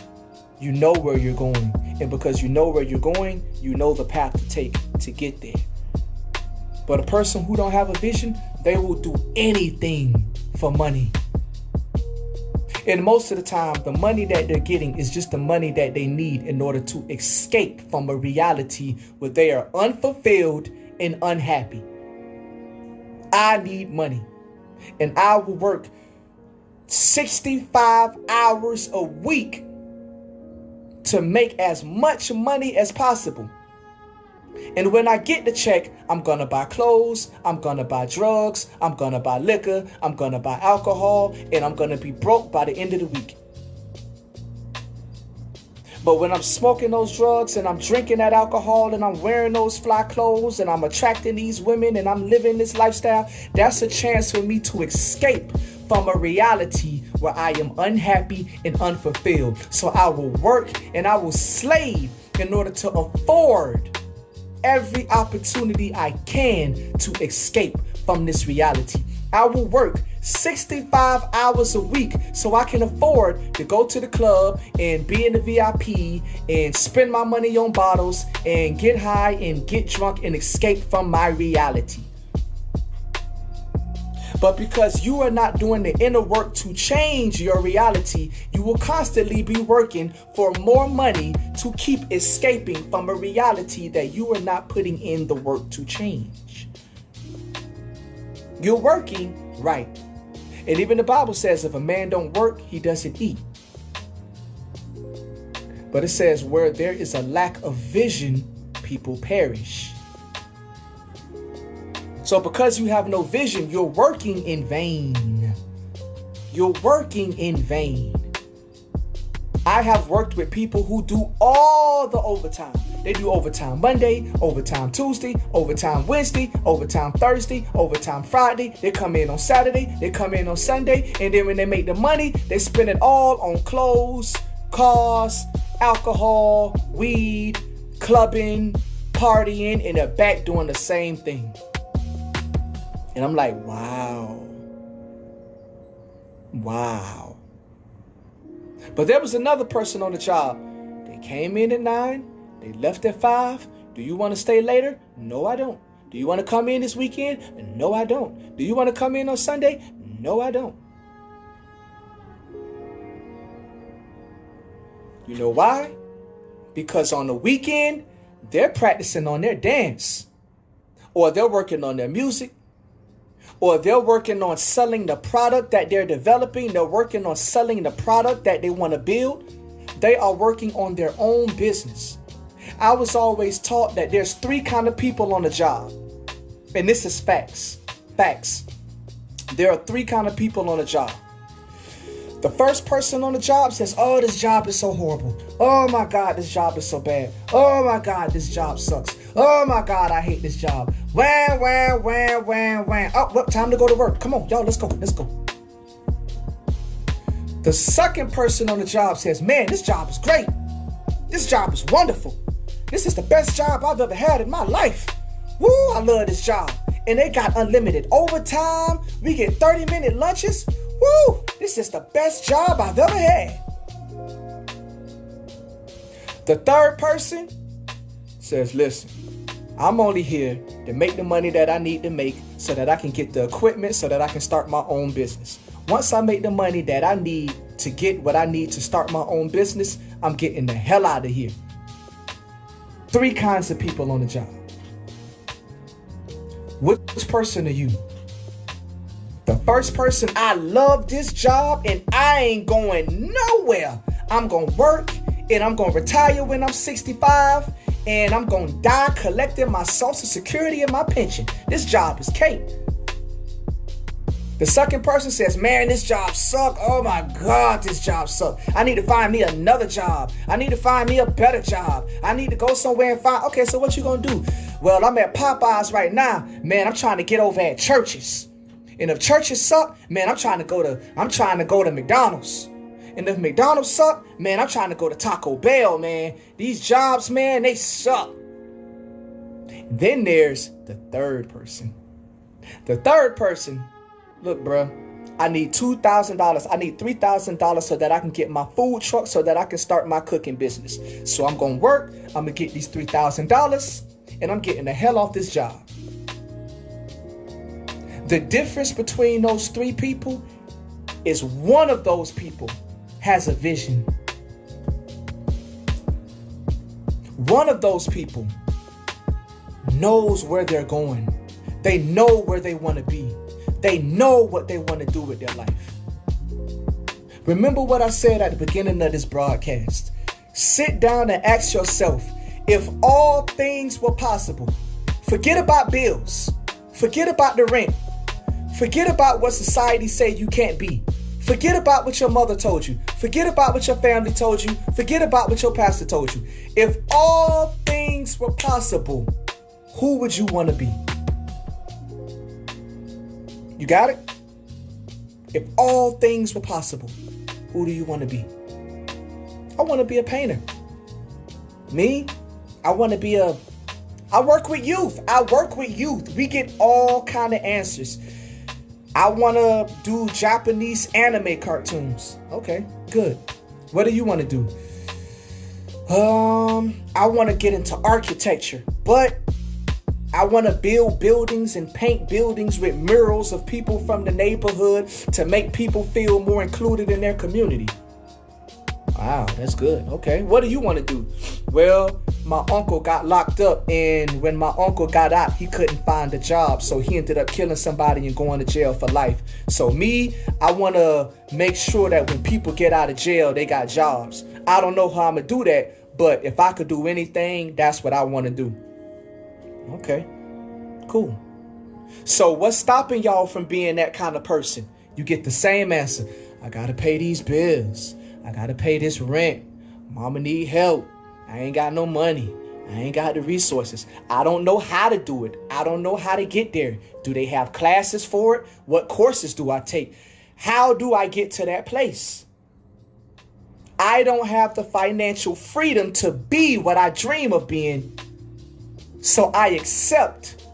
you know where you're going. And because you know where you're going, you know the path to take to get there. But a person who don't have a vision, they will do anything for money. And most of the time, the money that they're getting is just the money that they need in order to escape from a reality where they are unfulfilled and unhappy. I need money. And I will work 65 hours a week to make as much money as possible. And when I get the check, I'm going to buy clothes, I'm going to buy drugs, I'm going to buy liquor, I'm going to buy alcohol, and I'm going to be broke by the end of the week. But when I'm smoking those drugs and I'm drinking that alcohol and I'm wearing those fly clothes and I'm attracting these women and I'm living this lifestyle, that's a chance for me to escape from a reality where I am unhappy and unfulfilled. So I will work and I will slave in order to afford every opportunity I can to escape from this reality. I will work 65 hours a week so I can afford to go to the club and be in the VIP and spend my money on bottles and get high and get drunk and escape from my reality. But because you are not doing the inner work to change your reality, you will constantly be working for more money to keep escaping from a reality that you are not putting in the work to change. You're working, right? And even the Bible says if a man don't work, he doesn't eat. But it says where there is a lack of vision, people perish. So because you have no vision, you're working in vain. You're working in vain. I have worked with people who do all the overtime. They do overtime Monday, overtime Tuesday, overtime Wednesday, overtime Thursday, overtime Friday. They come in on Saturday, they come in on Sunday, and then when they make the money, they spend it all on clothes, cars, alcohol, weed, clubbing, partying, and they're back doing the same thing. And I'm like, wow. But there was another person on the job. They came in at 9. They left at 5. Do you want to stay later? No, I don't. Do you want to come in this weekend? No, I don't. Do you want to come in on Sunday? No, I don't. You know why? Because on the weekend, they're practicing on their dance. Or they're working on their music. Or they're working on selling the product that they're developing. They're working on selling the product that they want to build. They are working on their own business. I was always taught that there's 3 kinds of people on the job. And this is facts. Facts. There are 3 kinds of people on the job. The first person on the job says, oh, this job is so horrible. Oh my God, this job is so bad. Oh my God, this job sucks. Oh my God, I hate this job. Wham, wham, wham, wham, wham. Oh, well, time to go to work. Come on, y'all, let's go. The second person on the job says, man, this job is great. This job is wonderful. This is the best job I've ever had in my life. Woo, I love this job. And they got unlimited overtime. We get 30-minute lunches. Woo, this is the best job I've ever had. The third person says, listen, I'm only here to make the money that I need to make so that I can get the equipment so that I can start my own business. Once I make the money that I need to get what I need to start my own business, I'm getting the hell out of here. 3 kinds of people on the job. Which person are you? The first person, I love this job and I ain't going nowhere. I'm going to work and I'm going to retire when I'm 65 and I'm going to die collecting my Social Security and my pension. This job is cake. The second person says, man, this job sucks. Oh my God, this job sucks. I need to find me another job. I need to find me a better job. I need to go somewhere and find, okay, so what you gonna do? Well, I'm at Popeyes right now. Man, I'm trying to get over at churches. And if churches suck, man, I'm trying to go to McDonald's. And if McDonald's suck, man, I'm trying to go to Taco Bell, man. These jobs, man, they suck. Then there's the third person. The third person, look, bro, I need $2,000. I need $3,000 so that I can get my food truck so that I can start my cooking business. So I'm going to work. I'm going to get these $3,000 and I'm getting the hell off this job. The difference between those 3 people is one of those people has a vision. One of those people knows where they're going. They know where they want to be. They know what they want to do with their life. Remember what I said at the beginning of this broadcast. Sit down and ask yourself, if all things were possible, forget about bills, forget about the rent, forget about what society say you can't be, forget about what your mother told you, forget about what your family told you, forget about what your pastor told you. If all things were possible, who would you want to be? You got it? If all things were possible, who do you want to be? I want to be a painter. Me? I work with youth. We get all kind of answers. I want to do Japanese anime cartoons. Okay, good. What do you want to do? I want to get into architecture, but I want to build buildings and paint buildings with murals of people from the neighborhood to make people feel more included in their community. Wow, that's good. Okay, what do you want to do? Well, my uncle got locked up, and when my uncle got out, he couldn't find a job, so he ended up killing somebody and going to jail for life. So me, I want to make sure that when people get out of jail, they got jobs. I don't know how I'm going to do that, but if I could do anything, that's what I want to do. Okay, cool. So what's stopping y'all from being that kind of person? You get the same answer. I got to pay these bills. I got to pay this rent. Mama need help. I ain't got no money. I ain't got the resources. I don't know how to do it. I don't know how to get there. Do they have classes for it? What courses do I take? How do I get to that place? I don't have the financial freedom to be what I dream of being. So I accept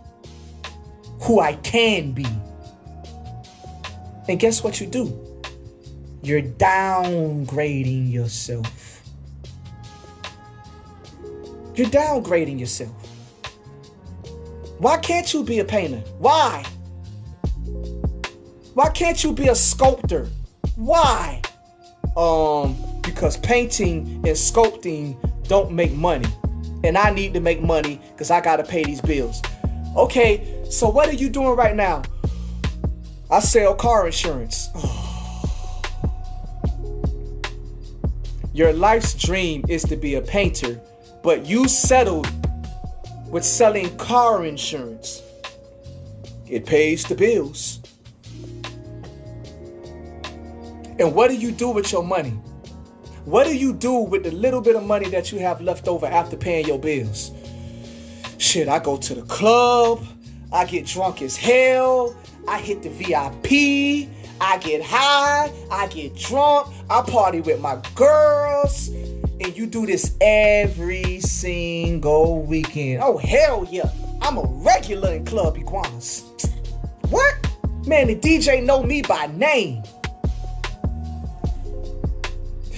who I can be. And guess what you do? You're downgrading yourself. You're downgrading yourself. Why can't you be a painter? Why? Why can't you be a sculptor? Why? Because painting and sculpting don't make money. And I need to make money because I got to pay these bills. Okay, so what are you doing right now? I sell car insurance. Your life's dream is to be a painter, but you settled with selling car insurance. It pays the bills. And what do you do with your money? What do you do with the little bit of money that you have left over after paying your bills? Shit, I go to the club. I get drunk as hell. I hit the VIP. I get high. I get drunk. I party with my girls. And you do this every single weekend. Oh, hell yeah. I'm a regular in Club Iguanas. What? Man, the DJ know me by name.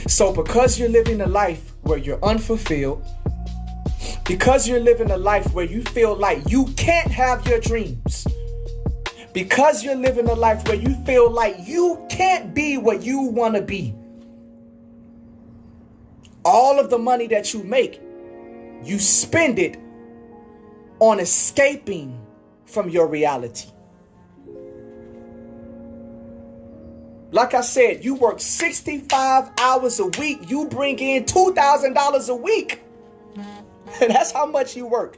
So because you're living a life where you're unfulfilled, because you're living a life where you feel like you can't have your dreams, because you're living a life where you feel like you can't be what you want to be, all of the money that you make, you spend it on escaping from your reality. Like I said, you work 65 hours a week. You bring in $2,000 a week. And that's how much you work.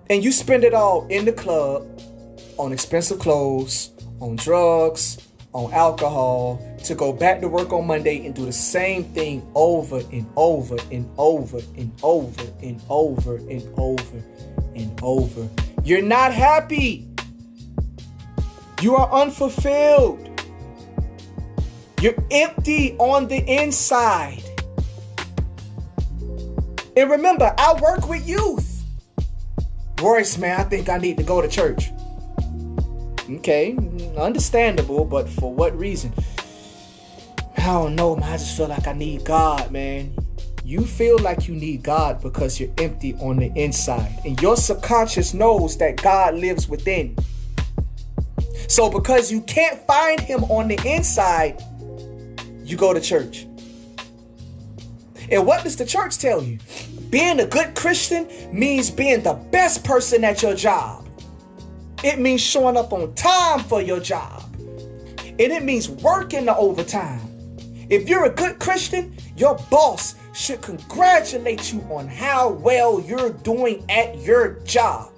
And you spend it all in the club, on expensive clothes, on drugs, on alcohol, to go back to work on Monday and do the same thing over and over and over and over and over and over and over. You're not happy. You are unfulfilled. You're empty on the inside. And remember, I work with youth. Royce, man, I think I need to go to church. Okay, understandable, but for what reason? I don't know, man. I just feel like I need God, man. You feel like you need God because you're empty on the inside. And your subconscious knows that God lives within. So because you can't find him on the inside, you go to church. And what does the church tell you? Being a good Christian means being the best person at your job. It means showing up on time for your job. And it means working the overtime. If you're a good Christian, your boss should congratulate you on how well you're doing at your job.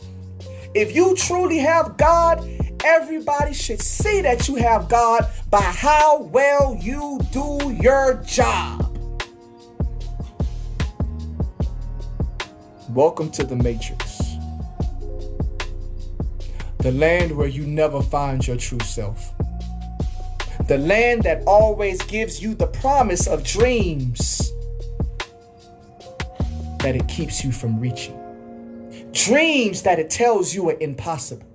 If you truly have God, everybody should see that you have God by how well you do your job. Welcome to the Matrix. The land where you never find your true self. The land that always gives you the promise of dreams that it keeps you from reaching. Dreams that it tells you are impossible.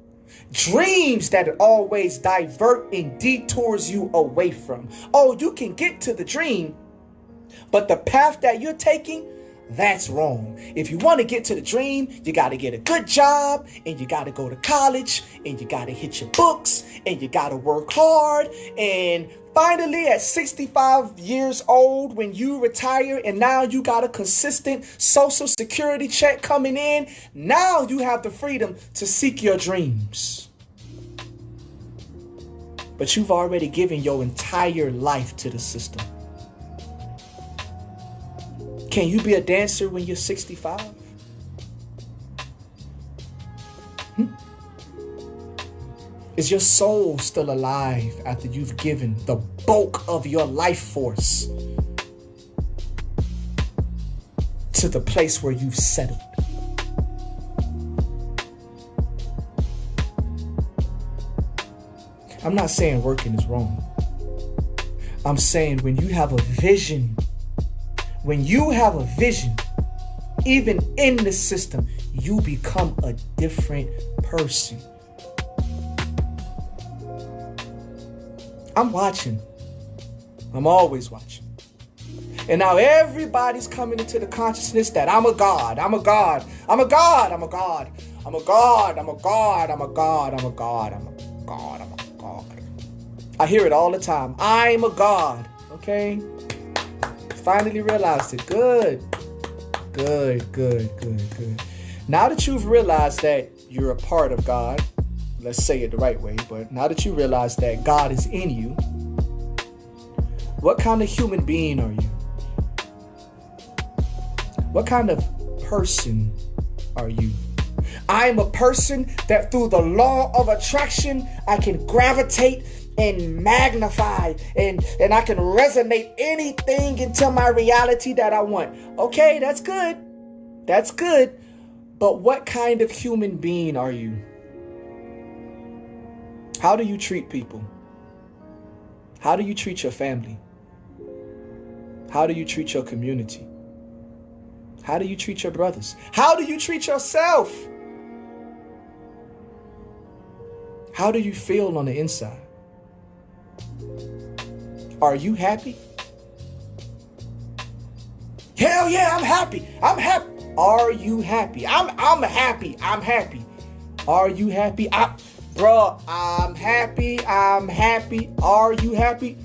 Dreams that it always divert and detours you away from. Oh, you can get to the dream, but the path that you're taking, that's wrong. If you want to get to the dream, you got to get a good job, and you got to go to college, and you got to hit your books, and you got to work hard. And finally, at 65 years old, when you retire and now you got a consistent social security check coming in, now you have the freedom to seek your dreams. But you've already given your entire life to the system. Can you be a dancer when you're 65? Is your soul still alive after you've given the bulk of your life force to the place where you've settled? I'm not saying working is wrong. I'm saying when you have a vision, even in the system, you become a different person. I'm watching. I'm always watching. And now everybody's coming into the consciousness that I'm a God. I'm a God. I'm a God. I'm a God. I'm a God. I'm a God. I'm a God. I'm a God. I'm a God. I'm a God. I hear it all the time. I'm a God. Okay? Finally realized it. Good. Now that you've realized that you're a part of God, let's say it the right way, but now that you realize that God is in you, what kind of human being are you? What kind of person are you? I'm a person that through the law of attraction, I can gravitate and magnify and I can resonate anything into my reality that I want. Okay, that's good. That's good. But what kind of human being are you? How do you treat people? How do you treat your family? How do you treat your community? How do you treat your brothers? How do you treat yourself? How do you feel on the inside? Are you happy? Hell yeah, I'm happy. I'm happy. Are you happy? I'm happy. I'm happy. Are you happy? Bruh, I'm happy. I'm happy. Are you happy?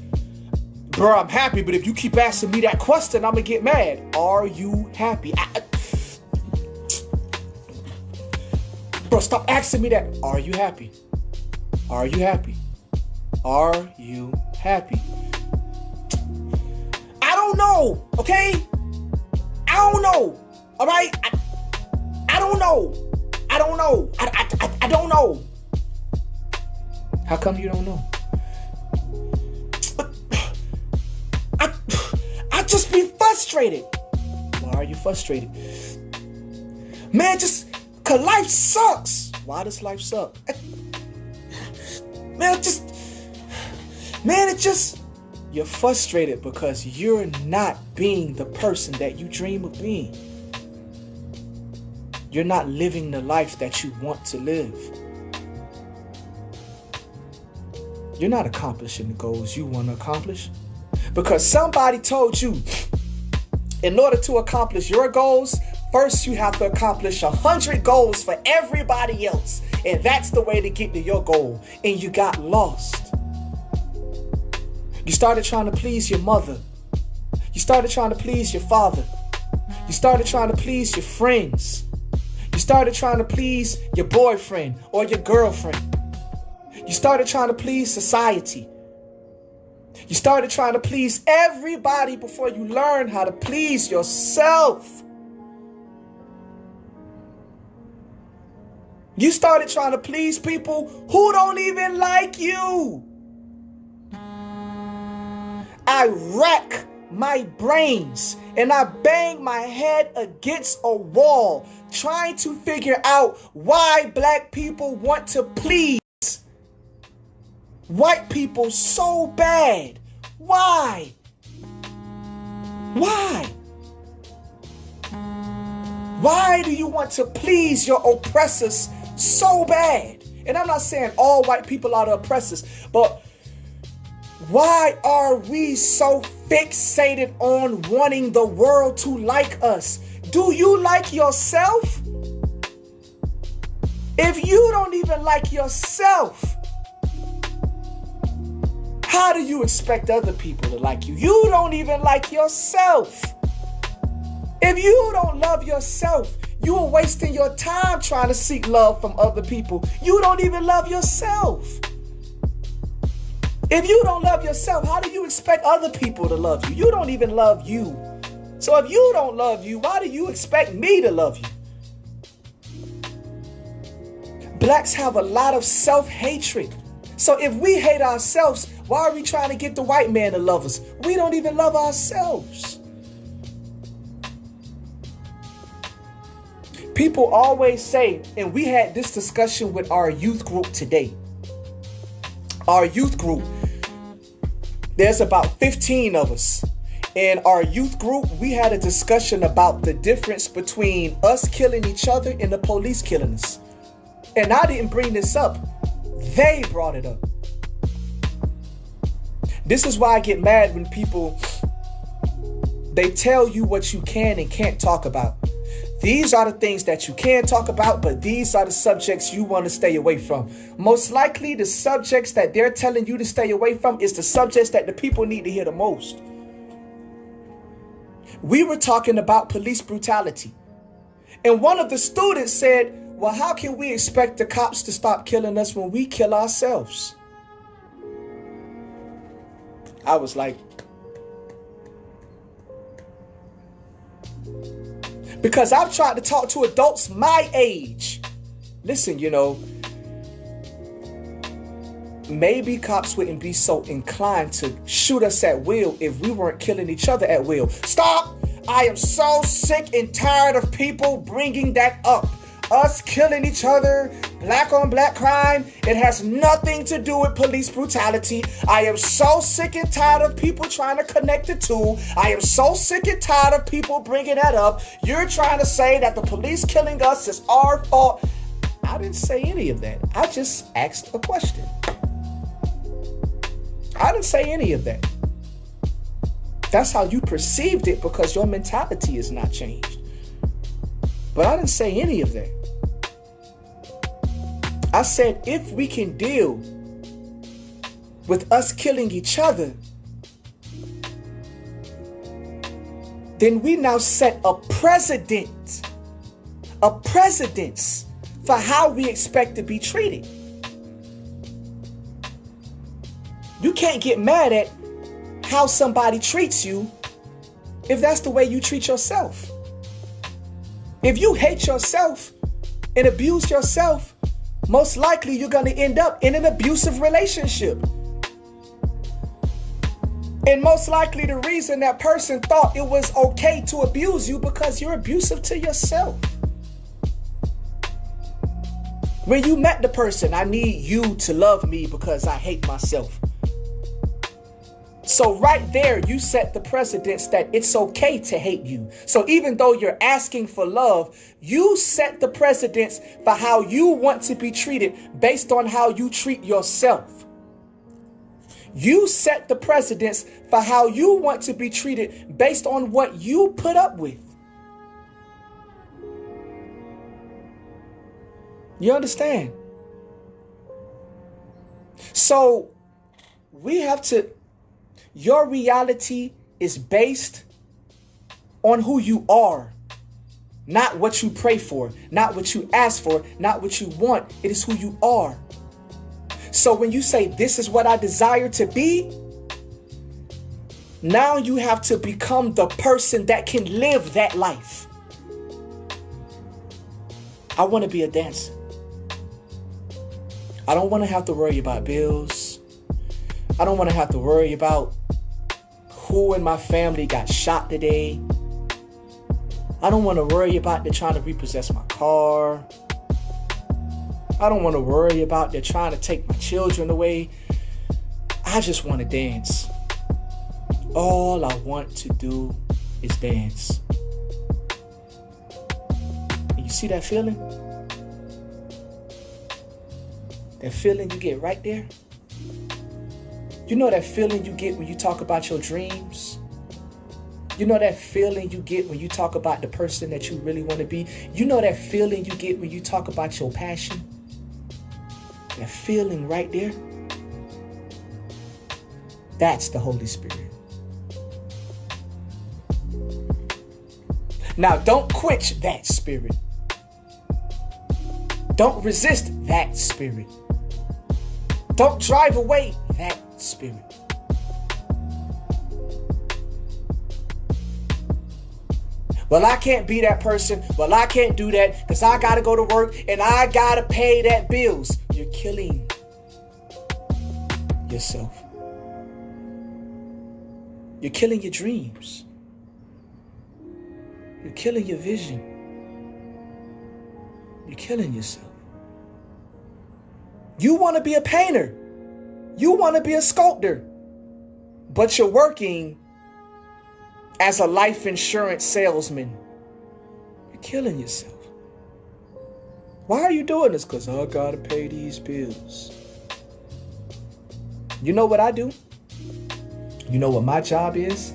Bruh, I'm happy, but if you keep asking me that question, I'm gonna get mad. Are you happy? Bro, stop asking me that. Are you happy? Are you happy? Are you happy? I don't know, okay? I don't know, all right? I don't know. I don't know. I don't know. How come you don't know? I just be frustrated. Why are you frustrated? Man, cause life sucks. Why does life suck? You're frustrated because you're not being the person that you dream of being. You're not living the life that you want to live. You're not accomplishing the goals you want to accomplish because somebody told you in order to accomplish your goals, first you have to accomplish 100 goals for everybody else. And that's the way to get to your goal. And you got lost. You started trying to please your mother. You started trying to please your father. You started trying to please your friends. You started trying to please your boyfriend or your girlfriend. You started trying to please society. You started trying to please everybody before you learned how to please yourself. You started trying to please people who don't even like you. I rack my brains and I bang my head against a wall trying to figure out why black people want to please white people so bad. Why? Why? Why do you want to please your oppressors so bad? And I'm not saying all white people are the oppressors, but why are we so fixated on wanting the world to like us? Do you like yourself? If you don't even like yourself, how do you expect other people to like you? You don't even like yourself. If you don't love yourself, you are wasting your time trying to seek love from other people. You don't even love yourself. If you don't love yourself, how do you expect other people to love you? You don't even love you. So if you don't love you, why do you expect me to love you? Blacks have a lot of self-hatred. So if we hate ourselves, why are we trying to get the white man to love us? We don't even love ourselves. People always say, and we had this discussion with our youth group today. Our youth group, there's about 15 of us. In our youth group, we had a discussion about the difference between us killing each other and the police killing us. And I didn't bring this up. They brought it up. This is why I get mad when people, they tell you what you can and can't talk about. These are the things that you can talk about, but these are the subjects you want to stay away from. Most likely, the subjects that they're telling you to stay away from is the subjects that the people need to hear the most. We were talking about police brutality. And one of the students said, well, how can we expect the cops to stop killing us when we kill ourselves? I was like, because I've tried to talk to adults my age. Listen, maybe cops wouldn't be so inclined to shoot us at will if we weren't killing each other at will. Stop! I am so sick and tired of people bringing that up. Us killing each other, black on black crime. It has nothing to do with police brutality. I am so sick and tired of people trying to connect the two. I am so sick and tired of people bringing that up. You're trying to say that the police killing us is our fault. I didn't say any of that. I just asked a question. I didn't say any of that. That's how you perceived it because your mentality is not changed. But I didn't say any of that. I said if we can deal with us killing each other, then we now set a precedence for how we expect to be treated. You can't get mad at how somebody treats you if that's the way you treat yourself. If you hate yourself and abuse yourself, most likely you're going to end up in an abusive relationship. And most likely the reason that person thought it was okay to abuse you because you're abusive to yourself. When you met the person, I need you to love me because I hate myself. So right there, you set the precedence that it's okay to hate you. So even though you're asking for love, you set the precedence for how you want to be treated based on how you treat yourself. You set the precedence for how you want to be treated based on what you put up with. You understand? So we have to... Your reality is based on who you are, not what you pray for, not what you ask for, not what you want. It is who you are. So when you say, this is what I desire to be, now you have to become the person that can live that life. I want to be a dancer. I don't want to have to worry about bills. I don't want to have to worry about who in my family got shot today. I don't want to worry about they're trying to repossess my car. I don't want to worry about they're trying to take my children away. I just want to dance. All I want to do is dance. And you see that feeling? That feeling you get right there? You know that feeling you get when you talk about your dreams? You know that feeling you get when you talk about the person that you really want to be? You know that feeling you get when you talk about your passion? That feeling right there? That's the Holy Spirit. Now, don't quench that spirit. Don't resist that spirit. Don't drive away that spirit. Well, I can't be that person. Well, I can't do that because I got to go to work and I got to pay that bills. You're killing yourself. You're killing your dreams. You're killing your vision. You're killing yourself. You want to be a painter. You want to be a sculptor. But you're working as a life insurance salesman. You're killing yourself. Why are you doing this? Because I got to pay these bills. You know what I do? You know what my job is?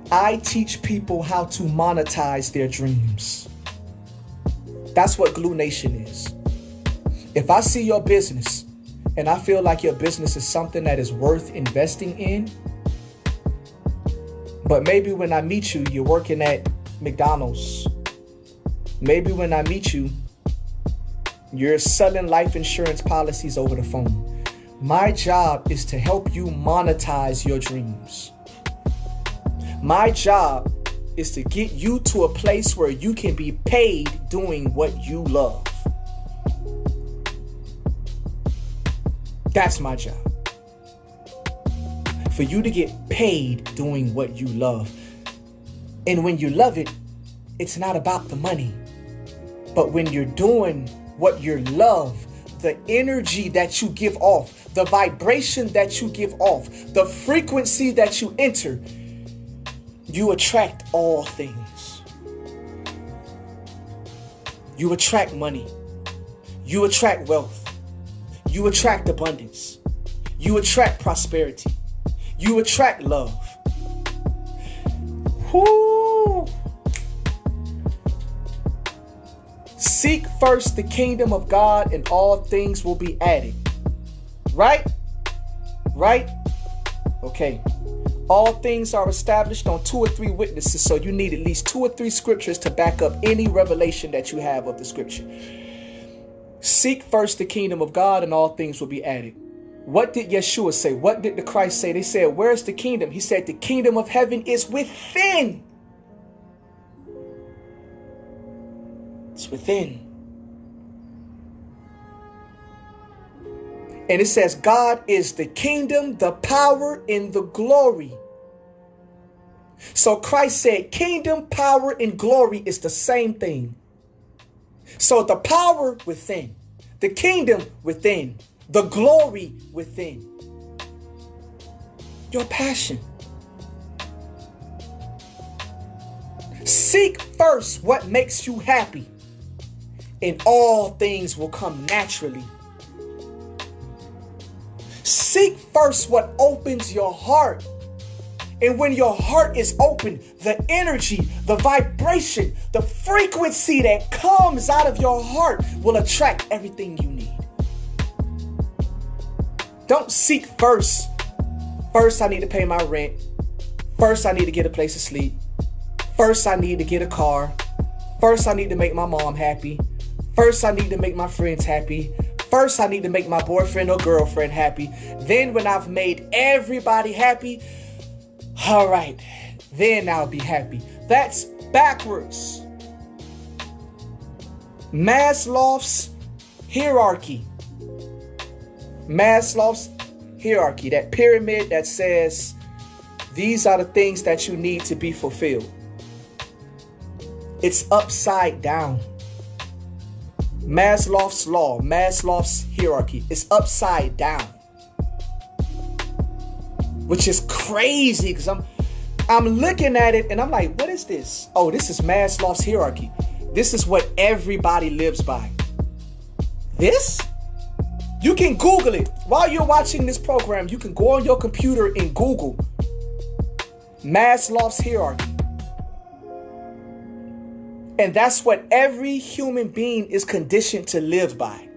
I teach people how to monetize their dreams. That's what G.L.U.E Nation is. If I see your business and I feel like your business is something that is worth investing in, but maybe when I meet you, you're working at McDonald's. Maybe when I meet you, you're selling life insurance policies over the phone. My job is to help you monetize your dreams. My job is to get you to a place where you can be paid doing what you love. That's my job. For you to get paid doing what you love. And when you love it, it's not about the money. But when you're doing what you love, the energy that you give off, the vibration that you give off, the frequency that you enter, you attract all things. You attract money. You attract wealth. You attract abundance. You attract prosperity. You attract love. Whoo! Seek first the kingdom of God and all things will be added. Right? Right? Okay. All things are established on 2 or 3 witnesses, so you need at least 2 or 3 scriptures to back up any revelation that you have of the scripture. Seek first the kingdom of God and all things will be added. What did Yeshua say? What did the Christ say? They said, where's the kingdom? He said, the kingdom of heaven is within. It's within. And it says, God is the kingdom, the power, and the glory. So Christ said, kingdom, power, and glory is the same thing. So the power within, the kingdom within, the glory within. Your passion. Seek first what makes you happy, and all things will come naturally. Seek first what opens your heart. And when your heart is open, the energy, the vibration, the frequency that comes out of your heart will attract everything you need. Don't seek first. First, I need to pay my rent. First, I need to get a place to sleep. First, I need to get a car. First, I need to make my mom happy. First, I need to make my friends happy. First, I need to make my boyfriend or girlfriend happy. Then when I've made everybody happy, all right, then I'll be happy. That's backwards. Maslow's hierarchy. Maslow's hierarchy, that pyramid that says these are the things that you need to be fulfilled. It's upside down. Maslow's law, Maslow's hierarchy is upside down. Which is crazy because I'm looking at it and I'm like, what is this? Oh, this is Maslow's hierarchy. This is what everybody lives by. This? You can Google it. While you're watching this program, you can go on your computer and Google Maslow's hierarchy. And that's what every human being is conditioned to live by.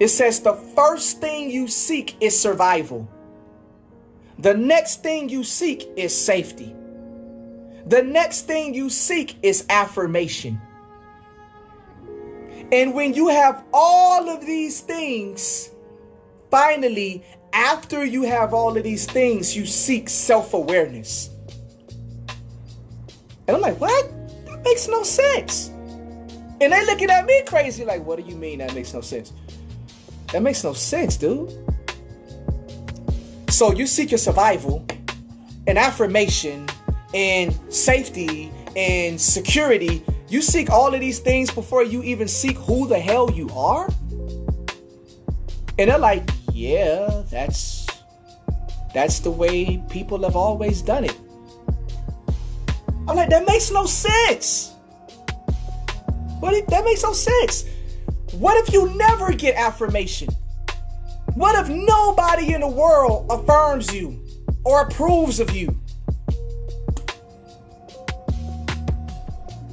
It says the first thing you seek is survival. The next thing you seek is safety. The next thing you seek is affirmation. And when you have all of these things, finally, after you have all of these things, you seek self-awareness. And I'm like, what? That makes no sense. And they looking at me crazy like, what do you mean that makes no sense? That makes no sense, dude. So you seek your survival and affirmation and safety and security. You seek all of these things before you even seek who the hell you are. And they're like, yeah, that's the way people have always done it. I'm like, that makes no sense. That makes no sense. What if you never get affirmation? What if nobody in the world affirms you or approves of you?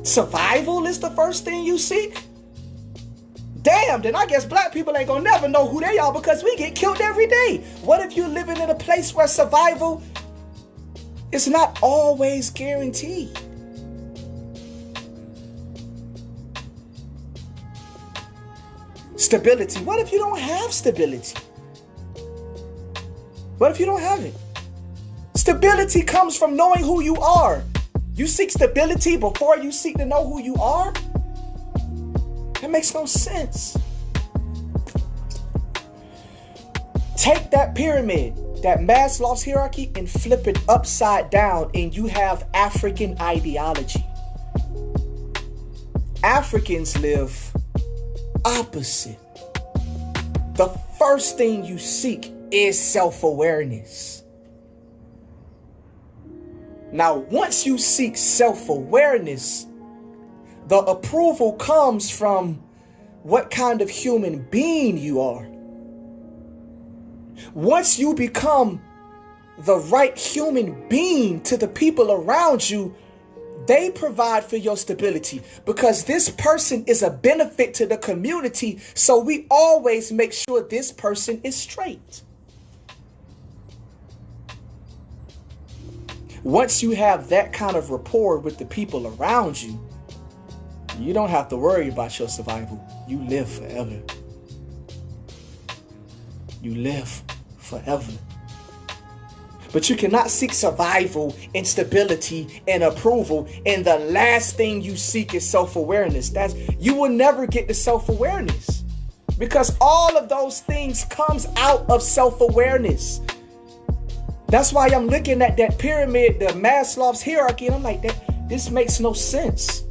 Survival is the first thing you seek? Damn, then I guess black people ain't gonna never know who they are because we get killed every day. What if you're living in a place where survival is not always guaranteed? Stability. What if you don't have stability? What if you don't have it? Stability comes from knowing who you are. You seek stability before you seek to know who you are? That makes no sense. Take that pyramid, that Maslow's hierarchy, and flip it upside down, and you have African ideology. Africans live opposite. The first thing you seek is self-awareness. Now, once you seek self-awareness, the approval comes from what kind of human being you are. Once you become the right human being to the people around you, they provide for your stability because this person is a benefit to the community. So we always make sure this person is straight. Once you have that kind of rapport with the people around you, you don't have to worry about your survival. You live forever. You live forever. But you cannot seek survival and stability and approval, and the last thing you seek is self-awareness. You will never get to self-awareness because all of those things comes out of self-awareness. That's why I'm looking at that pyramid, the Maslow's hierarchy, and I'm like, this makes no sense.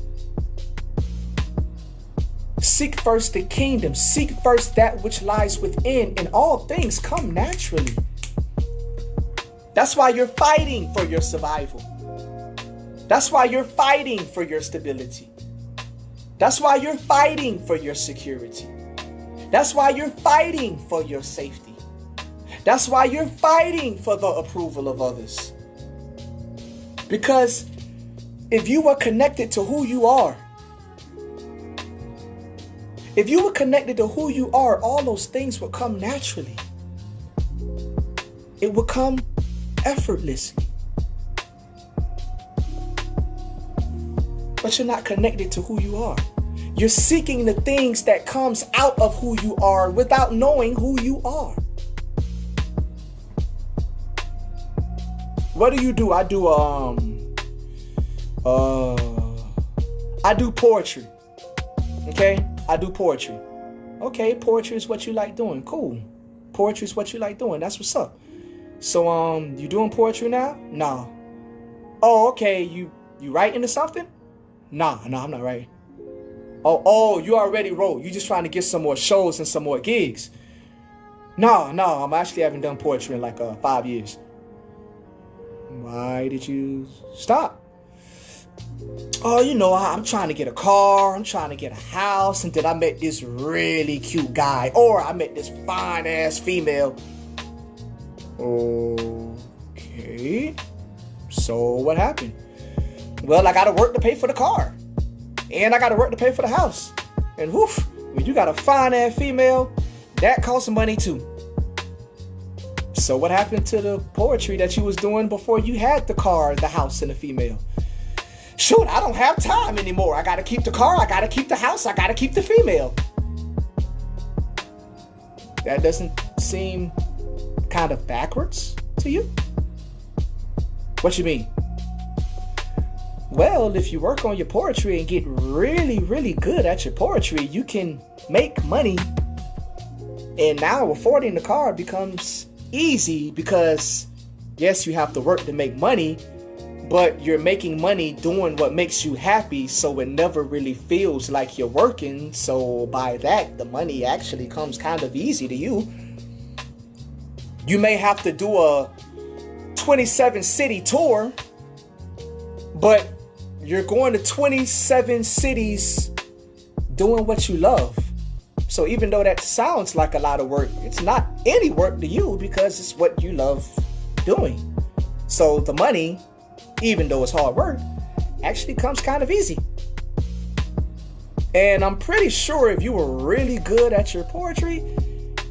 Seek first the kingdom. Seek first that which lies within, and all things come naturally. That's why you're fighting for your survival. That's why you're fighting for your stability. That's why you're fighting for your security. That's why you're fighting for your safety. That's why you're fighting for the approval of others. Because if you were connected to who you are, if you were connected to who you are, all those things would come naturally. It would come effortlessly. But you're not connected to who you are. You're seeking the things that comes out of who you are without knowing who you are. What do? I do poetry. Okay? I do poetry. Okay, poetry is what you like doing. Cool. Poetry is what you like doing. That's what's up. So, you doing poetry now? Nah. Oh, okay. You writing to something? Nah, I'm not writing. Oh, you already wrote. You just trying to get some more shows and some more gigs. No, I'm actually haven't done poetry in like 5 years. Why did you stop? Oh, I'm trying to get a car. I'm trying to get a house. And then I met this really cute guy. Or I met this fine ass female. Okay. So what happened? Well, I got to work to pay for the car. And I got to work to pay for the house. And woof, when you got a fine ass female, that costs money too. So what happened to the poetry that you was doing before you had the car, the house, and the female? Shoot, I don't have time anymore. I got to keep the car. I got to keep the house. I got to keep the female. That doesn't seem kind of backwards to you? What you mean? Well, if you work on your poetry and get really, really good at your poetry, you can make money. And now affording the car becomes easy because, yes, you have to work to make money, but you're making money doing what makes you happy, so it never really feels like you're working. So by that, the money actually comes kind of easy to you. You may have to do a 27 city tour, but you're going to 27 cities doing what you love. So even though that sounds like a lot of work, it's not any work to you because it's what you love doing. So the money, even though it's hard work, actually comes kind of easy. And I'm pretty sure if you were really good at your poetry,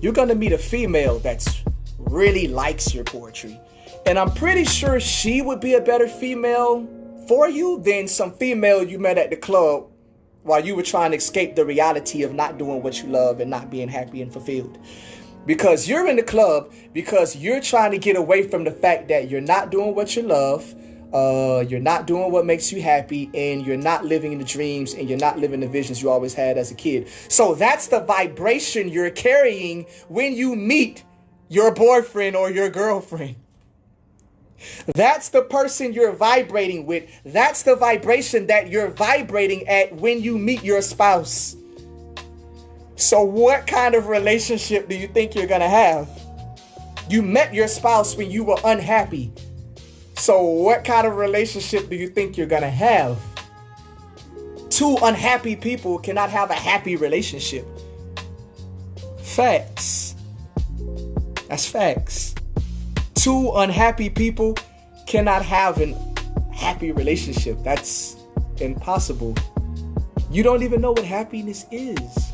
you're going to meet a female that's really likes your poetry. And I'm pretty sure she would be a better female for you than some female you met at the club while you were trying to escape the reality of not doing what you love and not being happy and fulfilled. Because you're in the club because you're trying to get away from the fact that you're not doing what you love, you're not doing what makes you happy, and you're not living the dreams and you're not living the visions you always had as a kid. So that's the vibration you're carrying when you meet your boyfriend or your girlfriend. That's the person you're vibrating with. That's the vibration that you're vibrating at when you meet your spouse. So what kind of relationship do you think you're going to have? You met your spouse when you were unhappy. So what kind of relationship do you think you're going to have? Two unhappy people cannot have a happy relationship. Facts. That's facts. Two unhappy people cannot have a happy relationship. That's impossible. You don't even know what happiness is.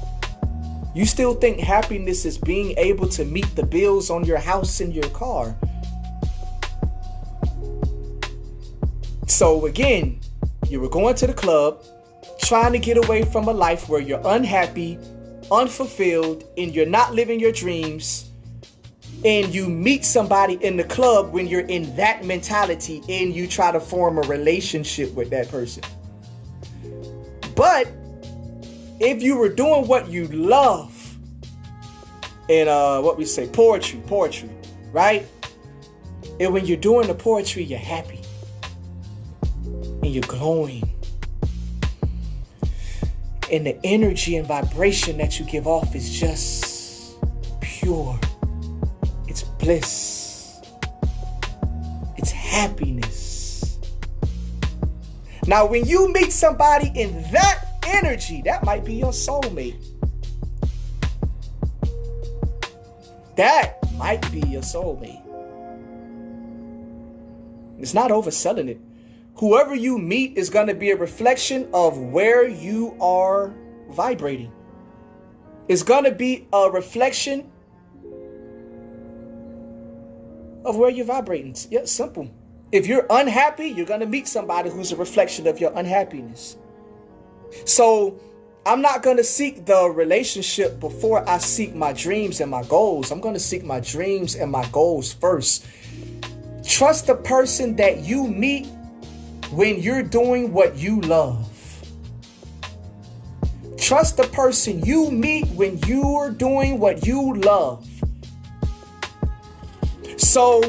You still think happiness is being able to meet the bills on your house and your car. So again, you were going to the club, trying to get away from a life where you're unhappy, unfulfilled, and you're not living your dreams. And you meet somebody in the club when you're in that mentality and you try to form a relationship with that person. But if you were doing what you love, and what we say, poetry, right? And when you're doing the poetry, you're happy and you're glowing. And the energy and vibration that you give off is just pure. It's bliss. It's happiness. Now, when you meet somebody in that energy, that might be your soulmate. That might be your soulmate. It's not overselling it. Whoever you meet is going to be a reflection of where you are vibrating. It's going to be a reflection of where you're vibrating. Yeah, simple. If you're unhappy, you're going to meet somebody who's a reflection of your unhappiness. So I'm not going to seek the relationship before I seek my dreams and my goals. I'm going to seek my dreams and my goals first. Trust the person that you meet when you're doing what you love. Trust the person you meet when you're doing what you love. So,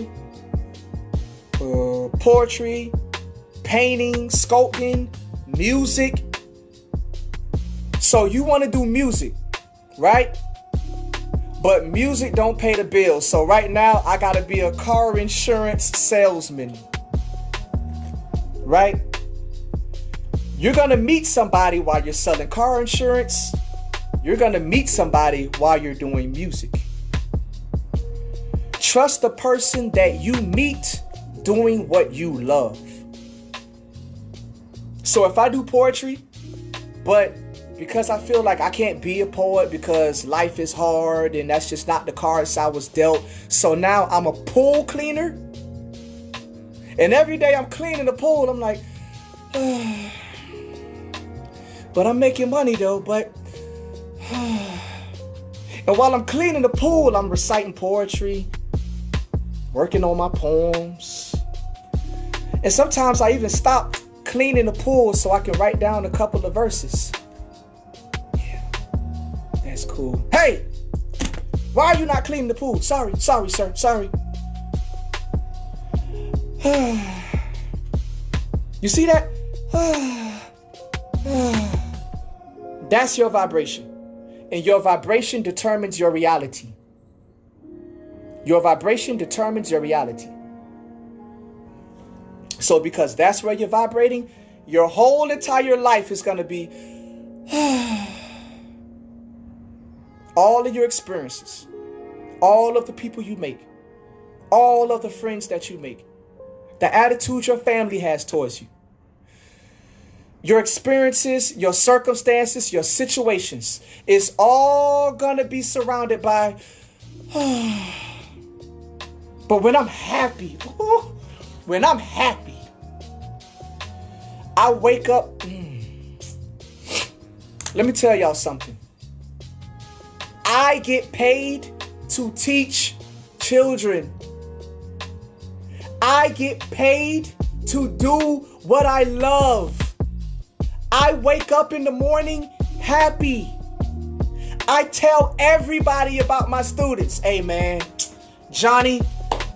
poetry, painting, sculpting, music. So you want to do music, right? But music don't pay the bills. So right now I got to be a car insurance salesman, right? You're going to meet somebody while you're selling car insurance. You're going to meet somebody while you're doing music. Trust the person that you meet doing what you love. So if I do poetry, but because I feel like I can't be a poet because life is hard and that's just not the cards I was dealt. So now I'm a pool cleaner. And every day I'm cleaning the pool, I'm like, but I'm making money though, but and while I'm cleaning the pool, I'm reciting poetry, working on my poems. And sometimes I even stop cleaning the pool so I can write down a couple of verses. Yeah, that's cool. Hey, why are you not cleaning the pool? Sorry, sir, sorry. You see that? That's your vibration. And your vibration determines your reality. Your vibration determines your reality. So because that's where you're vibrating, your whole entire life is going to be all of your experiences, all of the people you make, all of the friends that you make, the attitude your family has towards you, your experiences, your circumstances, your situations, is all going to be surrounded by, but when I'm happy, I wake up. Let me tell y'all something. I get paid to teach children. I get paid to do what I love. I wake up in the morning happy. I tell everybody about my students. Hey man, Johnny,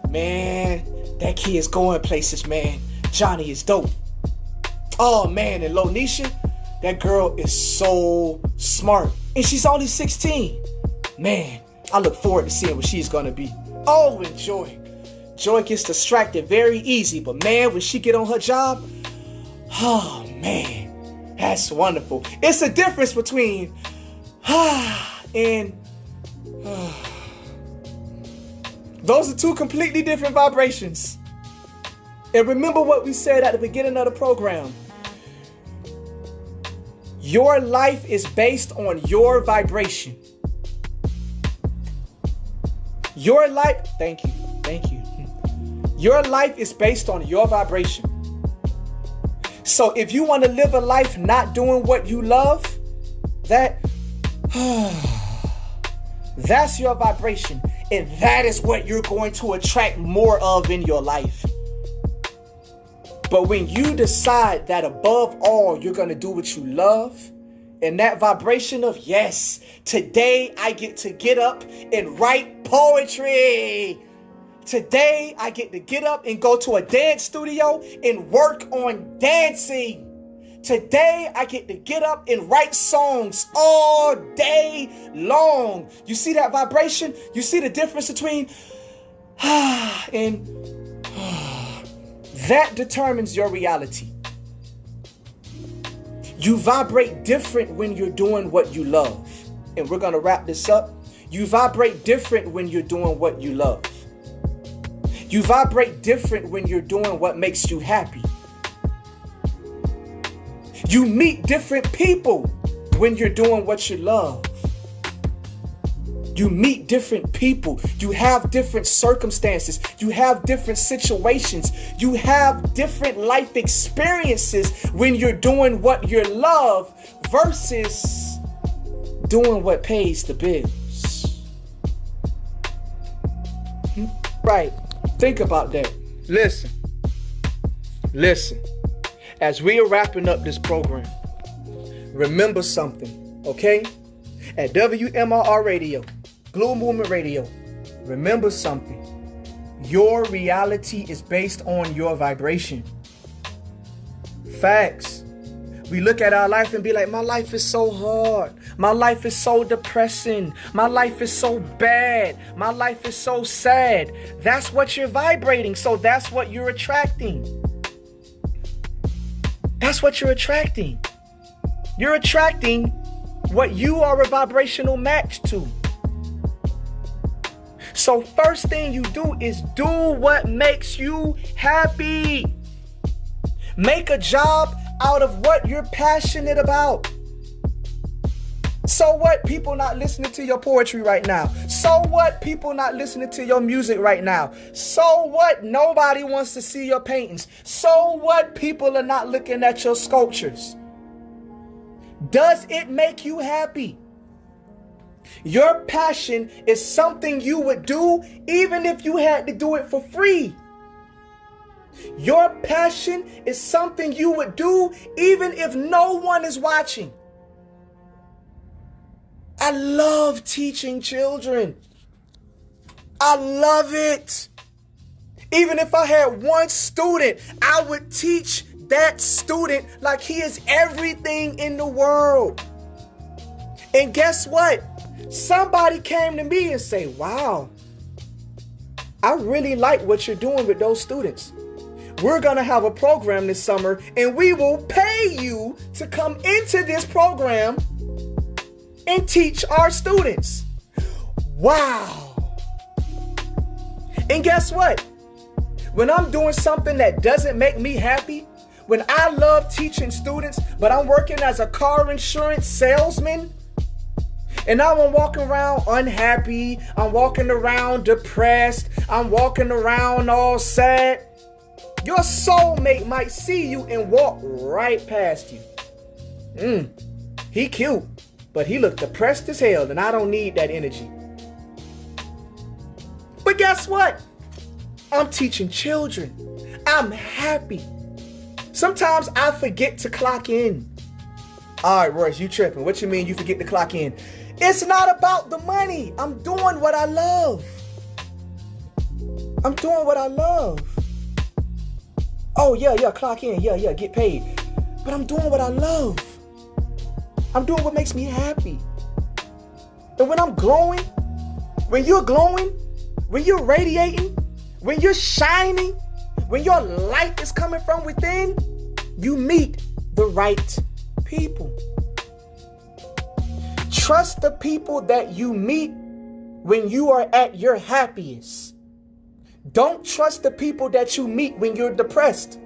man, that kid is going places, man. Johnny is dope. Oh, man, and Lonisha, that girl is so smart. And she's only 16. Man, I look forward to seeing what she's going to be. Oh, and Joy. Joy gets distracted very easy. But, man, when she get on her job, oh, man, that's wonderful. It's a difference between and those are two completely different vibrations. And remember what we said at the beginning of the program. Your life is based on your vibration. Your life, thank you. Your life is based on your vibration. So if you want to live a life not doing what you love, that's your vibration. And that is what you're going to attract more of in your life. But when you decide that above all, you're going to do what you love, and that vibration of, yes, today I get up and write poetry. Today I get up and go to a dance studio and work on dancing. Today I get up and write songs all day long. You see that vibration? You see the difference between and that determines your reality. You vibrate different when you're doing what you love. And we're going to wrap this up. You vibrate different when you're doing what you love. You vibrate different when you're doing what makes you happy. You meet different people when you're doing what you love. You meet different people. You have different circumstances. You have different situations. You have different life experiences when you're doing what you love versus doing what pays the bills. Right. Think about that. Listen. As we are wrapping up this program, remember something, okay? At WMRR Radio, Glue Movement Radio, remember something. Your reality is based on your vibration. Facts. We look at our life and be like, my life is so hard. My life is so depressing. My life is so bad. My life is so sad. That's what you're vibrating. So that's what you're attracting. That's what you're attracting. You're attracting what you are a vibrational match to. So first thing you do is do what makes you happy. Make a job out of what you're passionate about. So what, people not listening to your poetry right now? So what, people not listening to your music right now? So what, nobody wants to see your paintings? So what, people are not looking at your sculptures? Does it make you happy? Your passion is something you would do even if you had to do it for free. Your passion is something you would do even if no one is watching. I love teaching children. I love it. Even if I had one student, I would teach that student like he is everything in the world. And guess what? Somebody came to me and say, wow, I really like what you're doing with those students. We're going to have a program this summer and we will pay you to come into this program and teach our students. Wow. And guess what? When I'm doing something that doesn't make me happy, when I love teaching students, but I'm working as a car insurance salesman, and now I'm walking around unhappy, I'm walking around depressed, I'm walking around all sad, your soulmate might see you and walk right past you. He cute, but he look depressed as hell, and I don't need that energy. But guess what? I'm teaching children. I'm happy. Sometimes I forget to clock in. All right, Royce, you tripping. What you mean you forget to clock in? It's not about the money. I'm doing what I love. I'm doing what I love. Oh, yeah, clock in. Yeah, get paid. But I'm doing what I love. I'm doing what makes me happy. And when I'm glowing, when you're glowing, when you're radiating, when you're shining, when your light is coming from within, you meet the right people. Trust the people that you meet when you are at your happiest. Don't trust the people that you meet when you're depressed.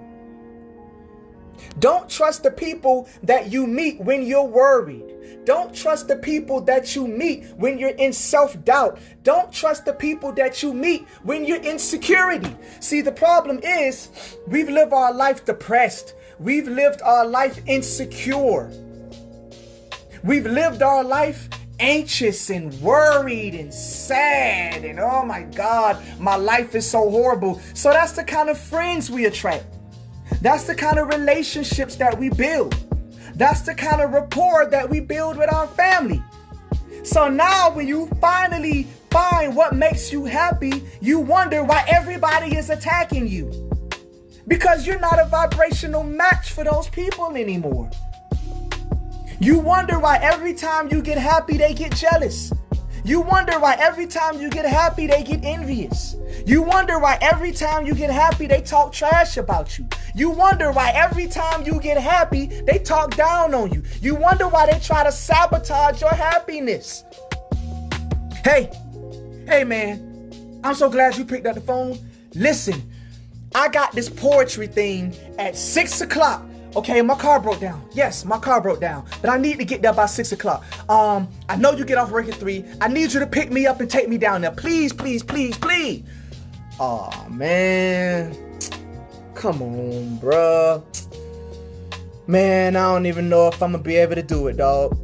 Don't trust the people that you meet when you're worried. Don't trust the people that you meet when you're in self-doubt. Don't trust the people that you meet when you're in insecurity. See, the problem is we've lived our life depressed. We've lived our life insecure. We've lived our life anxious and worried and sad and oh my God, my life is so horrible. So that's the kind of friends we attract. That's the kind of relationships that we build. That's the kind of rapport that we build with our family. So now when you finally find what makes you happy, you wonder why everybody is attacking you. Because you're not a vibrational match for those people anymore. You wonder why every time you get happy, they get jealous. You wonder why every time you get happy, they get envious. You wonder why every time you get happy, they talk trash about you. You wonder why every time you get happy, they talk down on you. You wonder why they try to sabotage your happiness. Hey man, I'm so glad you picked up the phone. Listen, I got this poetry thing at 6 o'clock. Okay, my car broke down. Yes, my car broke down. But I need to get there by 6 o'clock. I know you get off work at 3. I need you to pick me up and take me down there. Please, please, please, please. Aw, man. Come on, bruh. Man, I don't even know if I'm gonna be able to do it, dog.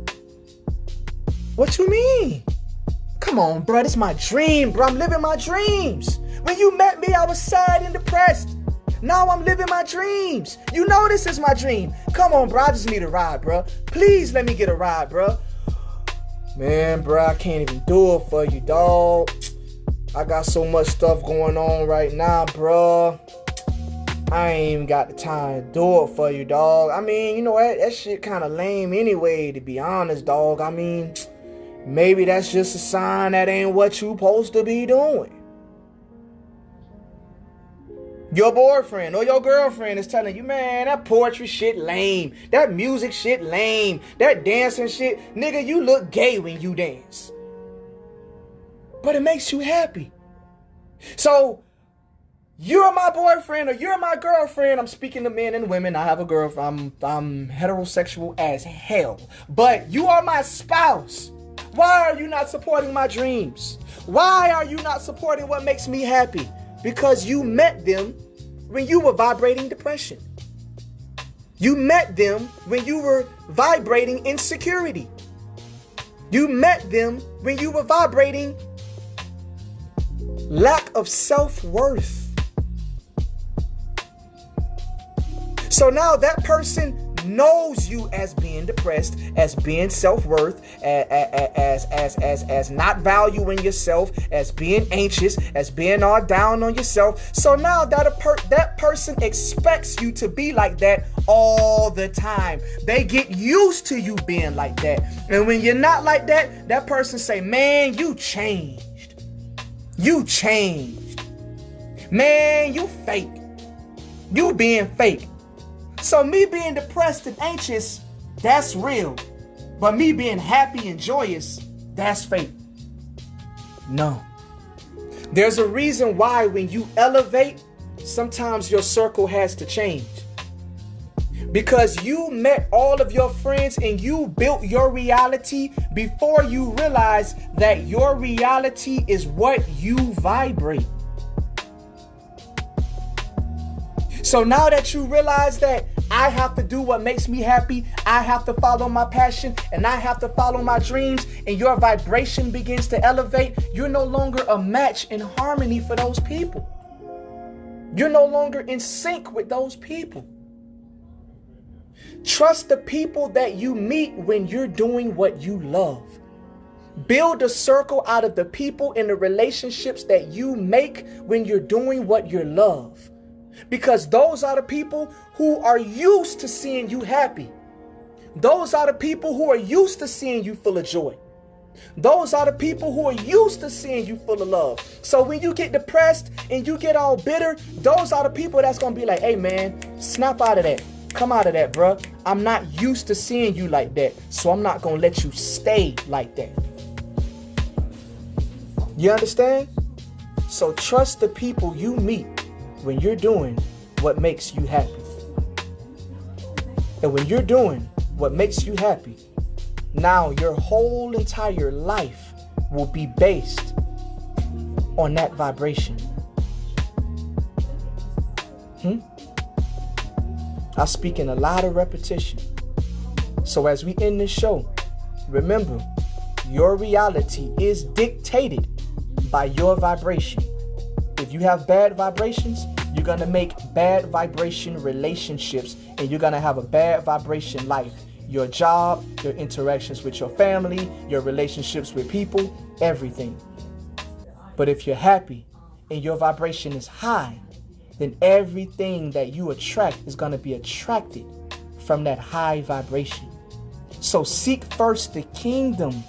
What you mean? Come on, bruh. This is my dream, bruh. I'm living my dreams. When you met me, I was sad and depressed. Now I'm living my dreams. You know this is my dream. Come on, bro. I just need a ride, bro. Please let me get a ride, bro. Man, bro, I can't even do it for you, dog. I got so much stuff going on right now, bro. I ain't even got the time to do it for you, dog. I mean, you know what? That shit kind of lame anyway, to be honest, dog. I mean, maybe that's just a sign that ain't what you supposed to be doing. Your boyfriend or your girlfriend is telling you, man, that poetry shit lame. That music shit lame. That dancing shit. Nigga, you look gay when you dance. But it makes you happy. So, you're my boyfriend or you're my girlfriend. I'm speaking to men and women. I have a girlfriend. I'm heterosexual as hell. But you are my spouse. Why are you not supporting my dreams? Why are you not supporting what makes me happy? Because you met them when you were vibrating depression. You met them when you were vibrating insecurity. You met them when you were vibrating lack of self-worth. So now that person knows you as being depressed, as being self-worth, as not valuing yourself, as being anxious, as being all down on yourself. So now that person expects you to be like that all the time. They get used to you being like that. And when you're not like that, that person say, man, you changed. You changed. Man, you fake. You being fake. So me being depressed and anxious, that's real. But me being happy and joyous, that's fake. No. There's a reason why when you elevate, sometimes your circle has to change. Because you met all of your friends and you built your reality before you realize that your reality is what you vibrate. So now that you realize that I have to do what makes me happy, I have to follow my passion, and I have to follow my dreams, and your vibration begins to elevate, you're no longer a match in harmony for those people. You're no longer in sync with those people. Trust the people that you meet when you're doing what you love. Build a circle out of the people and the relationships that you make when you're doing what you love. Because those are the people who are used to seeing you happy. Those are the people who are used to seeing you full of joy. Those are the people who are used to seeing you full of love. So when you get depressed and you get all bitter, those are the people that's going to be like, hey man, snap out of that. Come out of that, bruh. I'm not used to seeing you like that. So I'm not going to let you stay like that. You understand? So trust the people you meet when you're doing what makes you happy. And when you're doing what makes you happy, now your whole entire life will be based on that vibration. I speak in a lot of repetition. So as we end this show, remember, your reality is dictated by your vibration. If you have bad vibrations, you're going to make bad vibration relationships, and you're going to have a bad vibration life. Your job, your interactions with your family, your relationships with people, everything. But if you're happy and your vibration is high, then everything that you attract is going to be attracted from that high vibration. So seek first the kingdom.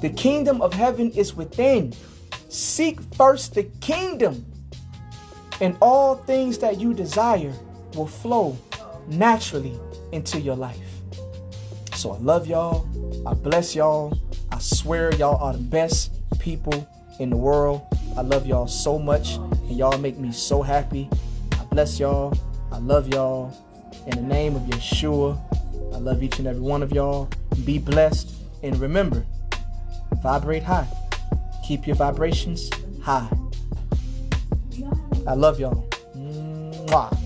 The kingdom of heaven is within. Seek first the kingdom, and all things that you desire will flow naturally into your life. So I love y'all. I bless y'all. I swear y'all are the best people in the world. I love y'all so much, and y'all make me so happy. I bless y'all. I love y'all. In the name of Yeshua, I love each and every one of y'all. Be blessed, and remember, vibrate high. Keep your vibrations high. I love y'all. Mwah.